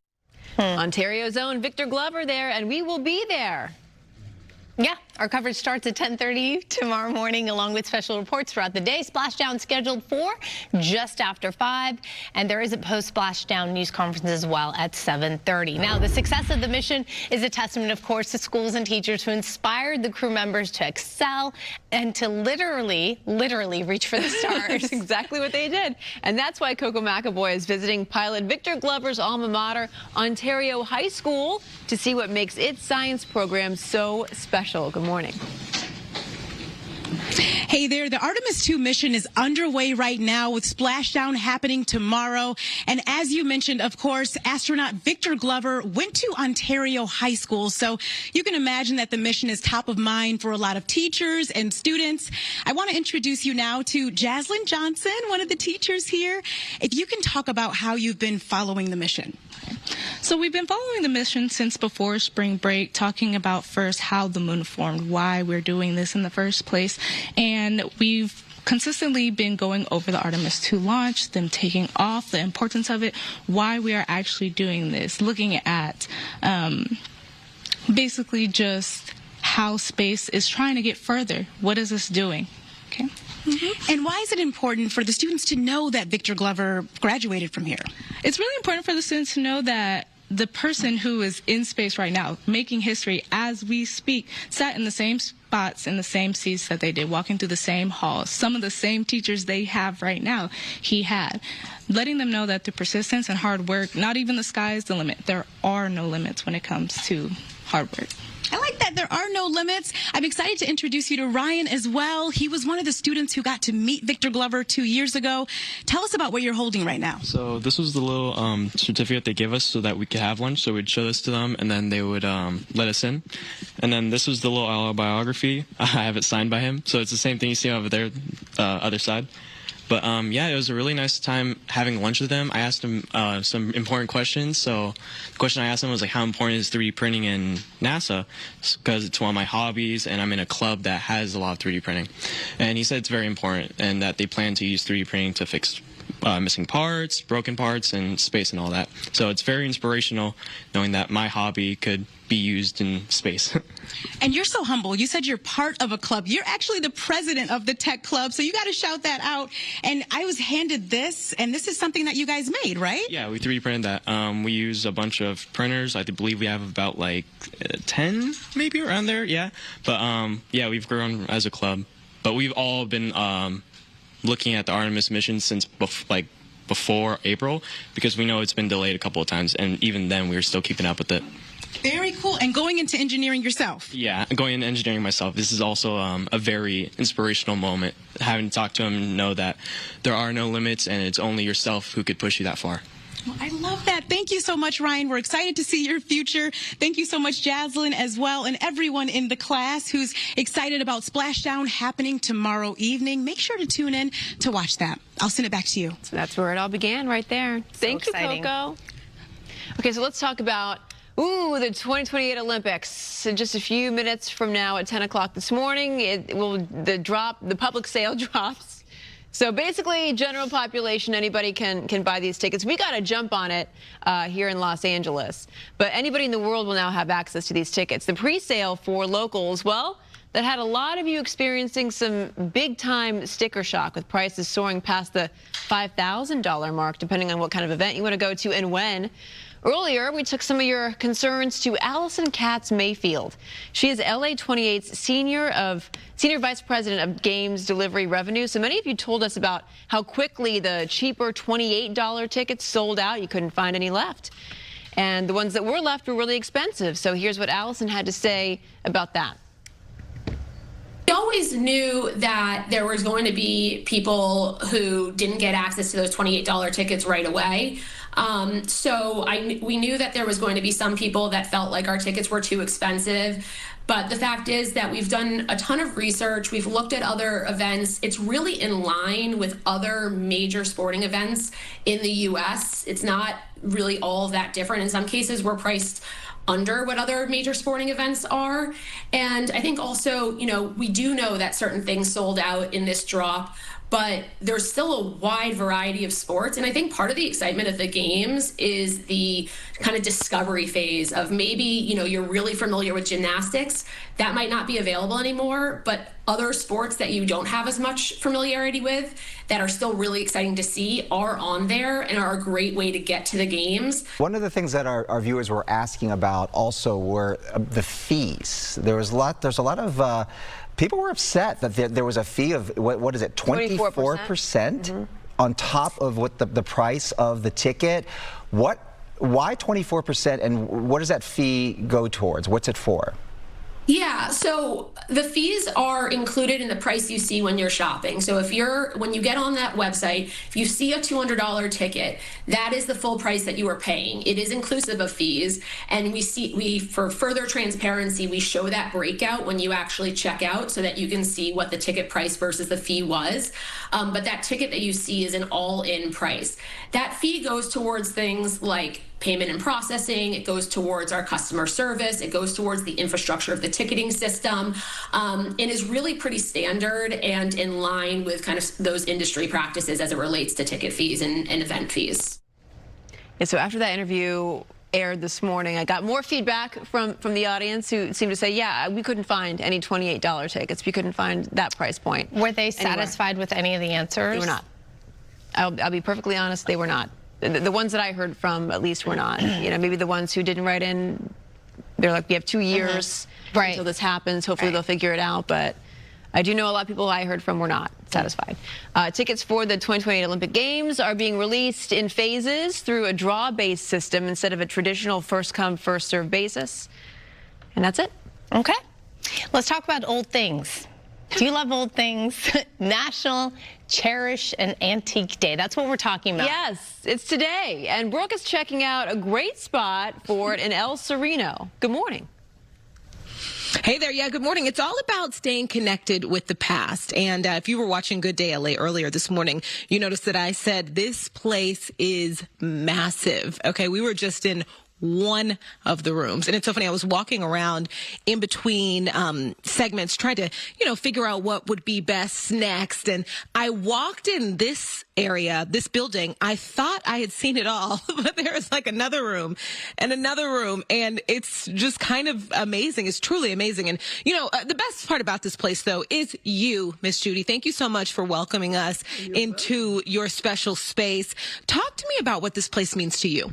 Ontario's own Victor Glover there, and we will be there. Yeah, our coverage starts at 10:30 tomorrow morning, along with special reports throughout the day. Splashdown scheduled for just after 5, and there is a post-Splashdown news conference as well at 7:30. Now, the success of the mission is a testament, of course, to schools and teachers who inspired the crew members to excel and to literally reach for the stars. That's exactly what they did. And that's why Coco McAvoy is visiting pilot Victor Glover's alma mater, Ontario High School, to see what makes its science program so special. Good morning. Hey there, the Artemis 2 mission is underway right now with Splashdown happening tomorrow. And as you mentioned, of course, astronaut Victor Glover went to Ontario High School. So you can imagine that the mission is top of mind for a lot of teachers and students. I want to introduce you now to Jaslyn Johnson, one of the teachers here. If you can talk about how you've been following the mission. So we've been following the mission since before spring break, talking about first how the moon formed, why we're doing this in the first place. And we've consistently been going over the Artemis 2 launch, them taking off, the importance of it, why we are actually doing this, looking at basically just how space is trying to get further. What is this doing? Okay. And why is it important for the students to know that Victor Glover graduated from here? It's really important for the students to know that the person who is in space right now, making history as we speak, sat in the same spots in the same seats that they did, walking through the same halls. Some of the same teachers they have right now, he had. Letting them know that through persistence and hard work, not even the sky is the limit. There are no limits when it comes to hard work. I like that. There are no limits. I'm excited to introduce you to Ryan as well. He was one of the students who got to meet Victor Glover 2 years ago. Tell us about what you're holding right now. So this was the little certificate they gave us so that we could have one. So we'd show this to them, and then they would let us in. And then this was the little autobiography. I have it signed by him. So it's the same thing you see over there, other side. But yeah, it was a really nice time having lunch with him. I asked him some important questions. So the question I asked him was like, how important is 3D printing in NASA? Because it's one of my hobbies, and I'm in a club that has a lot of 3D printing. And he said it's very important, and that they plan to use 3D printing to fix missing parts, broken parts, and space and all that. So it's very inspirational knowing that my hobby could be used in space. And you're so humble. You said you're part of a club. You're actually the president of the tech club, so you got to shout that out. And I was handed this, and this is something that you guys made, right? Yeah, we 3D printed that. We use a bunch of printers. I believe we have about like 10, maybe around there. Yeah, but yeah, we've grown as a club. But we've all been looking at the Artemis mission since before April, because we know it's been delayed a couple of times, and even then we were still keeping up with it. Very cool. And going into engineering yourself. Yeah, going into engineering myself. This is also a very inspirational moment. Having talked to him, know that there are no limits, and it's only yourself who could push you that far. Well, I love that. bet. Thank you so much, Ryan. We're excited to see your future. Thank you so much, Jaslyn, as well, and everyone in the class who's excited about Splashdown happening tomorrow evening. Make sure to tune in to watch that. I'll send it back to you. So that's where it all began, right there. Thank you, Coco. Okay, so let's talk about the 2028 Olympics. In just a few minutes from now at 10 o'clock this morning, the public sale drops. So basically, general population, anybody can buy these tickets. We got to jump on it here in Los Angeles. But anybody in the world will now have access to these tickets. The pre-sale for locals, well, that had a lot of you experiencing some big-time sticker shock with prices soaring past the $5,000 mark, depending on what kind of event you want to go to and when. Earlier, we took some of your concerns to Allison Katz Mayfield. She is LA28's Senior Vice President of Games Delivery Revenue. So many of you told us about how quickly the cheaper $28 tickets sold out. You couldn't find any left. And the ones that were left were really expensive. So here's what Allison had to say about that. We always knew that there was going to be people who didn't get access to those $28 tickets right away. We knew that there was going to be some people that felt like our tickets were too expensive. But the fact is that we've done a ton of research. We've looked at other events. It's really in line with other major sporting events in the U.S. It's not really all that different. In some cases, we're priced under what other major sporting events are. And I think also, we do know that certain things sold out in this drop, but there's still a wide variety of sports. And I think part of the excitement of the games is the kind of discovery phase of maybe, you're really familiar with gymnastics. That might not be available anymore, but other sports that you don't have as much familiarity with that are still really exciting to see are on there and are a great way to get to the games. One of the things that our viewers were asking about also were the fees. There's a lot of people were upset that there was a fee of, what is it, 24% on top of what the price of the ticket. Why 24%, and what does that fee go towards? What's it for? Yeah, so the fees are included in the price you see when you're shopping. So when you get on that website, if you see a $200 ticket, that is the full price that you are paying. It is inclusive of fees, and for further transparency, we show that breakout when you actually check out so that you can see what the ticket price versus the fee was. But that ticket that you see is an all-in price. That fee goes towards things like payment and processing. It goes towards our customer service. It goes towards the infrastructure of the ticketing system, and is really pretty standard and in line with kind of those industry practices as it relates to ticket fees and event fees. Yeah, so after that interview aired this morning, I got more feedback from the audience who seemed to say, yeah, we couldn't find any $28 tickets. We couldn't find that price point. Were they satisfied with any of the answers? They were not. I'll be perfectly honest, they were not. The ones that I heard from, at least, were not. Maybe the ones who didn't write in, they're like, we have 2 years until this happens. Hopefully they'll figure it out. But I do know a lot of people I heard from were not satisfied. Tickets for the 2028 Olympic Games are being released in phases through a draw-based system instead of a traditional first-come, first-served basis. And that's it. Okay. Let's talk about old things. Do you love old things? National Cherish an Antique Day. That's what we're talking about. Yes, it's today. And Brooke is checking out a great spot for it in El Sereno. Good morning. Hey there. Yeah, good morning. It's all about staying connected with the past. And if you were watching Good Day LA earlier this morning, you noticed that I said this place is massive. Okay, we were just in one of the rooms. And it's so funny. I was walking around in between segments trying to, figure out what would be best next. And I walked in this area, this building. I thought I had seen it all, but there's like another room and another room. And it's just kind of amazing. It's truly amazing. And, the best part about this place, though, is you, Miss Judy. Thank you so much for welcoming us into your special space. Talk to me about what this place means to you.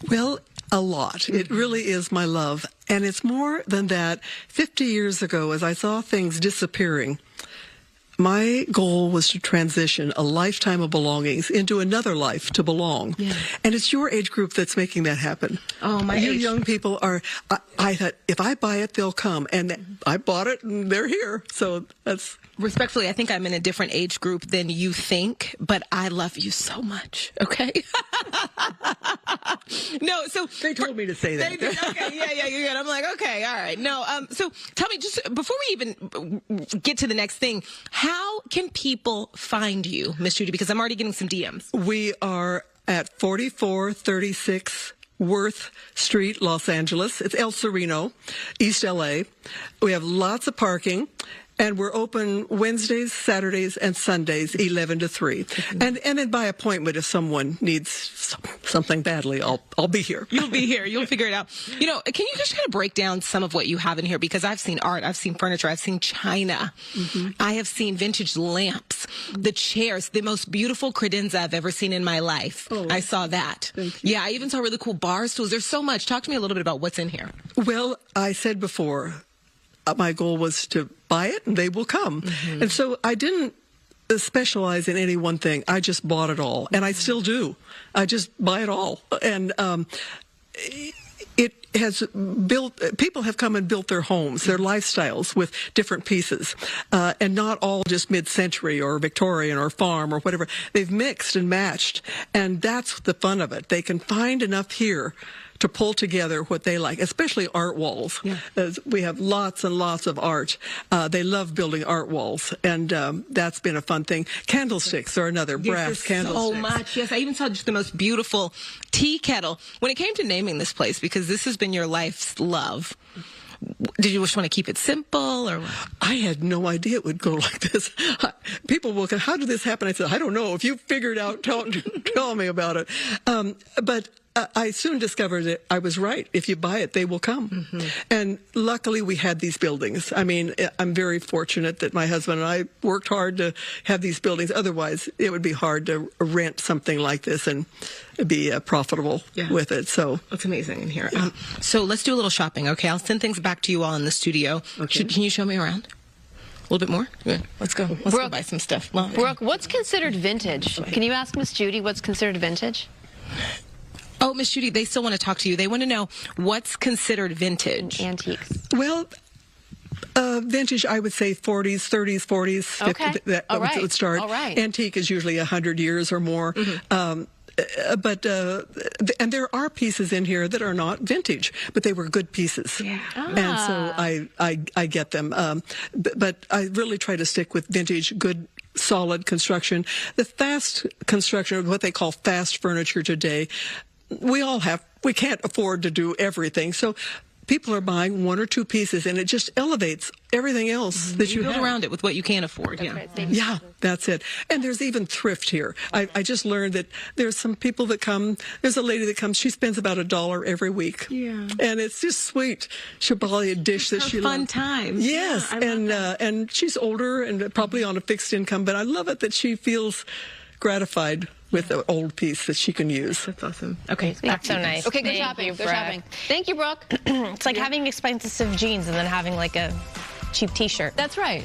Well, a lot. It really is my love. And it's more than that. 50 years ago, as I saw things disappearing, my goal was to transition a lifetime of belongings into another life to belong. Yeah. And it's your age group that's making that happen. Oh, my You young people are, I thought, if I buy it, they'll come. And I bought it, and they're here. So that's... Respectfully, I think I'm in a different age group than you think, but I love you so much, okay? No, so... They told me to say that. They did, okay, yeah, you're good. I'm like, okay, all right. No, so tell me, just before we even get to the next thing, how can people find you, Miss Judy? Because I'm already getting some DMs. We are at 4436 Worth Street, Los Angeles. It's El Sereno, East LA. We have lots of parking. And we're open Wednesdays, Saturdays, and Sundays, 11 to 3. And then by appointment, if someone needs something badly, I'll be here. You'll be here. You'll figure it out. You know, can you just kind of break down some of what you have in here? Because I've seen art, I've seen furniture, I've seen china, I have seen vintage lamps, the chairs, the most beautiful credenza I've ever seen in my life. Oh, I saw that. Yeah, I even saw really cool bar stools. There's so much. Talk to me a little bit about what's in here. Well, I said before, my goal was to buy it and they will come. And so I didn't specialize in any one thing. I just bought it all. And I still do. I just buy it all. And it has built, people have come and built their homes, their lifestyles with different pieces. And not all just mid-century or Victorian or farm or whatever. They've mixed and matched. And that's the fun of it. They can find enough here to pull together what they like, especially art walls. Yeah. We have lots and lots of art. They love building art walls, and that's been a fun thing. Candlesticks are another, brass candlesticks. So much, yes. I even saw just the most beautiful tea kettle. When it came to naming this place, because this has been your life's love, did you just want to keep it simple, or? I had no idea it would go like this. People will go, how did this happen? I said, I don't know. If you figured it out, tell me about it. But I soon discovered that I was right. If you buy it, they will come. And luckily, we had these buildings. I mean, I'm very fortunate that my husband and I worked hard to have these buildings. Otherwise, it would be hard to rent something like this and be profitable with it. So that's amazing in here. So let's do a little shopping, okay? I'll send things back to you all in the studio. Okay. Can you show me around? A little bit more? Good. Let's go. Let's go buy some stuff. Brooke, what's considered vintage? Can you ask Miss Judy what's considered vintage? Oh, Miss Judy, they still want to talk to you. They want to know what's considered vintage. Antiques. Well, vintage, I would say 40s, 30s, 40s. Okay. 50, that would start. All right. Antique is usually 100 years or more. But and there are pieces in here that are not vintage, but they were good pieces. Yeah. And so I get them. But I really try to stick with vintage, good, solid construction. The fast construction, what they call fast furniture today, we can't afford to do everything. So people are buying one or two pieces, and it just elevates everything else that you build have around it with what you can afford. Yeah, that's it. And there's even thrift here. I just learned that there's some people that come. There's a lady that comes. She spends about $1 every week. Yeah, and it's just sweet. She'll buy a dish that she loves. Fun times. Yes, and she's older and probably on a fixed income, but I love it that she feels gratified with an old piece that she can use. That's awesome. Okay, that's so nice. Okay, good shopping. Good shopping. Thank you, Brooke. It's like having expensive jeans and then having like a cheap T-shirt. That's right.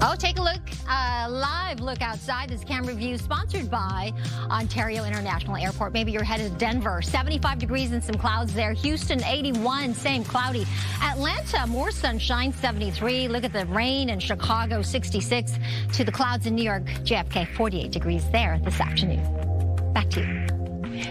Oh, take a look, live look outside this camera view sponsored by Ontario International Airport. Maybe you're headed to Denver, 75 degrees and some clouds there. Houston, 81, same cloudy. Atlanta, more sunshine, 73. Look at the rain in Chicago, 66. To the clouds in New York, JFK, 48 degrees there this afternoon. Back to you.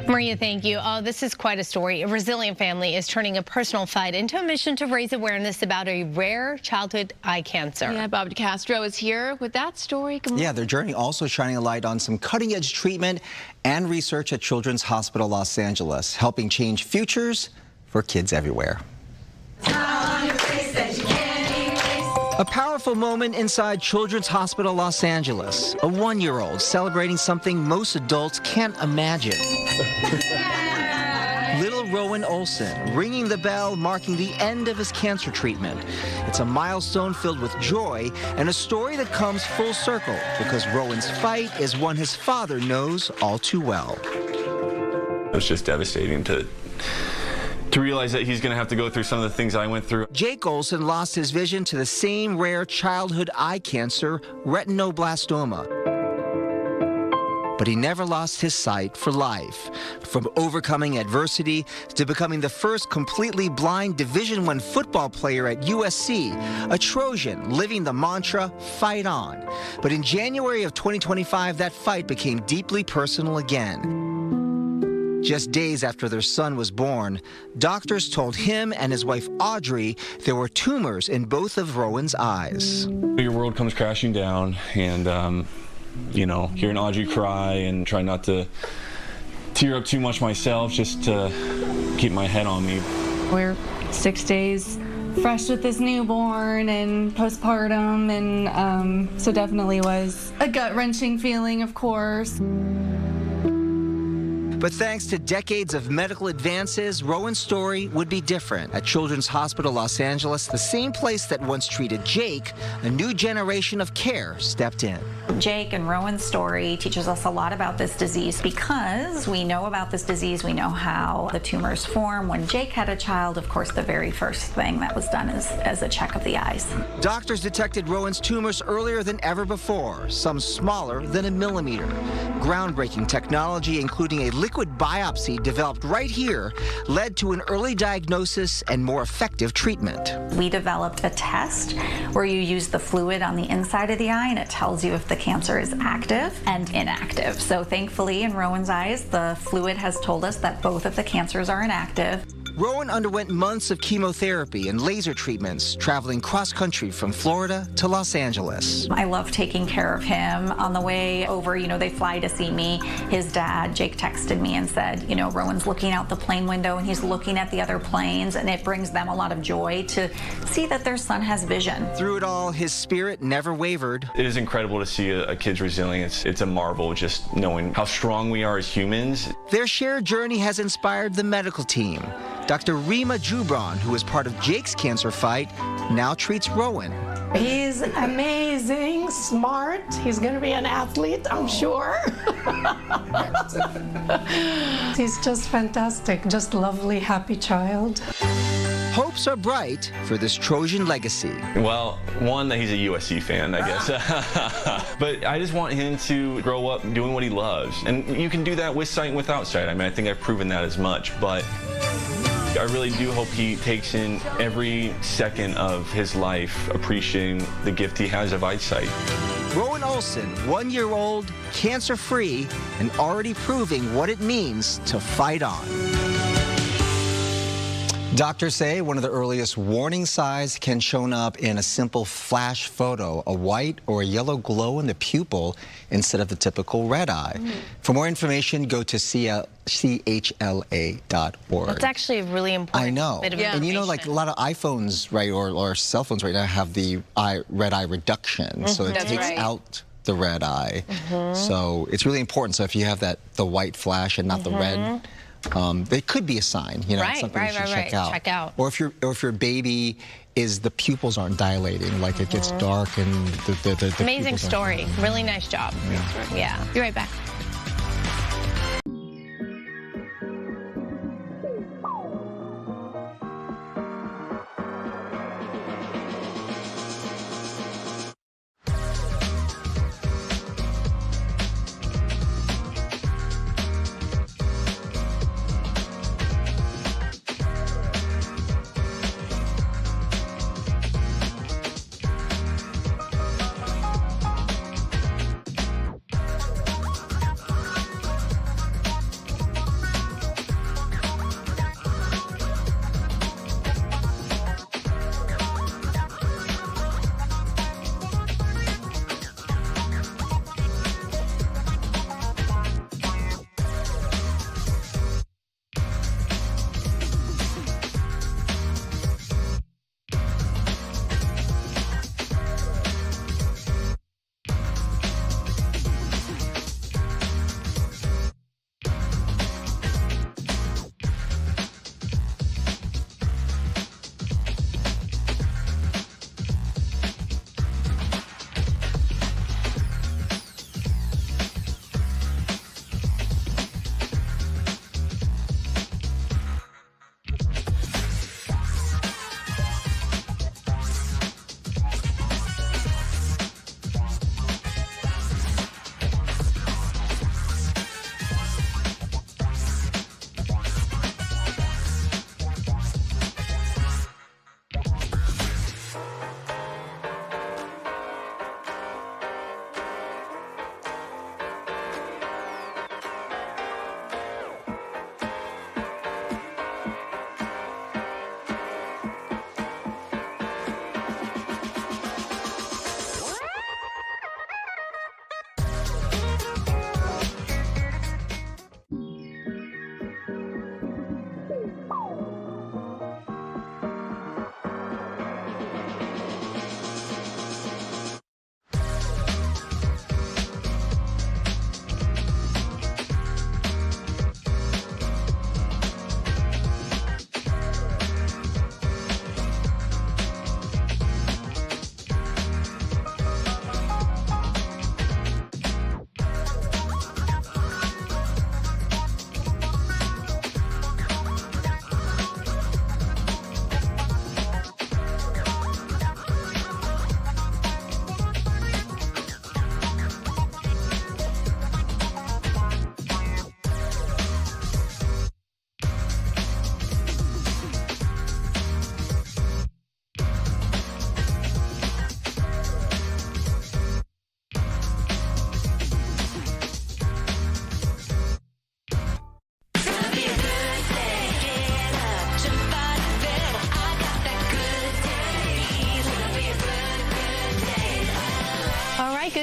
Maria, thank you. Oh, this is quite a story. A resilient family is turning a personal fight into a mission to raise awareness about a rare childhood eye cancer. Yeah, Bob DeCastro is here with that story. Yeah, their journey also shining a light on some cutting-edge treatment and research at Children's Hospital Los Angeles, helping change futures for kids everywhere. A powerful moment inside Children's Hospital Los Angeles. A 1-year-old celebrating something most adults can't imagine. Little Rowan Olsen ringing the bell, marking the end of his cancer treatment. It's a milestone filled with joy and a story that comes full circle because Rowan's fight is one his father knows all too well. It was just devastating to realize that he's going to have to go through some of the things I went through. Jake Olsen lost his vision to the same rare childhood eye cancer, retinoblastoma. But he never lost his sight for life. From overcoming adversity to becoming the first completely blind Division I football player at USC, a Trojan living the mantra, fight on. But in January of 2025, that fight became deeply personal again. Just days after their son was born, doctors told him and his wife Audrey there were tumors in both of Rowan's eyes. Your world comes crashing down, and you know, hearing Audrey cry and try not to tear up too much myself, just to keep my head on me. We're 6 days fresh with this newborn and postpartum, and so definitely was a gut-wrenching feeling, of course. But thanks to decades of medical advances, Rowan's story would be different. At Children's Hospital Los Angeles, the same place that once treated Jake, a new generation of care stepped in. Jake and Rowan's story teaches us a lot about this disease because we know about this disease, we know how the tumors form. When Jake had a child, of course, the very first thing that was done is as a check of the eyes. Doctors detected Rowan's tumors earlier than ever before, some smaller than a millimeter. Groundbreaking technology, including a liquid biopsy developed right here, led to an early diagnosis and more effective treatment. We developed a test where you use the fluid on the inside of the eye and it tells you if the cancer is active and inactive. So thankfully in Rowan's eyes, the fluid has told us that both of the cancers are inactive. Rowan underwent months of chemotherapy and laser treatments, traveling cross-country from Florida to Los Angeles. I love taking care of him. On the way over, you know, they fly to see me. His dad, Jake, texted me and said, you know, Rowan's looking out the plane window and he's looking at the other planes, and it brings them a lot of joy to see that their son has vision. Through it all, his spirit never wavered. It is incredible to see a kid's resilience. It's a marvel just knowing how strong we are as humans. Their shared journey has inspired the medical team. Dr. Rima Jubran, who is part of Jake's cancer fight, now treats Rowan. He's amazing, smart. He's going to be an athlete, I'm sure. He's just fantastic, just lovely, happy child. Hopes are bright for this Trojan legacy. Well, one, that he's a USC fan, I guess. But I just want him to grow up doing what he loves. And you can do that with sight and without sight. I mean, I think I've proven that as much. But I really do hope he takes in every second of his life appreciating the gift he has of eyesight. Rowan Olsen, 1-year-old, cancer-free, and already proving what it means to fight on. Doctors say one of the earliest warning signs can show up in a simple flash photo, a white or a yellow glow in the pupil instead of the typical red eye. For more information, go to chla.org. That's actually a really important I know. bit of And you know, like a lot of iPhones, right, or cell phones right now have the red eye reduction. So it takes out the red eye. So it's really important. So if you have the white flash and not the red, it could be a sign, you know, something you should check out. Or if your baby the pupils aren't dilating, like it gets dark and the amazing story. Really nice job. Yeah. Be right back.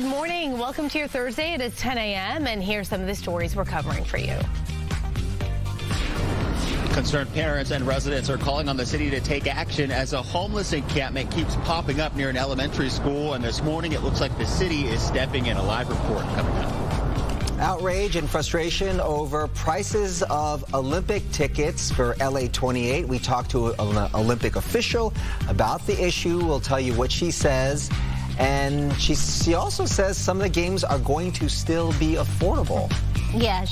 Good morning. Welcome to your Thursday. It is 10 a.m. and here's some of the stories we're covering for you. Concerned parents and residents are calling on the city to take action as a homeless encampment keeps popping up near an elementary school. And this morning, it looks like the city is stepping in. A live report coming up. Outrage and frustration over prices of Olympic tickets for LA 28. We talked to an Olympic official about the issue. We'll tell you what she says. And she also says some of the games are going to still be affordable. Yeah.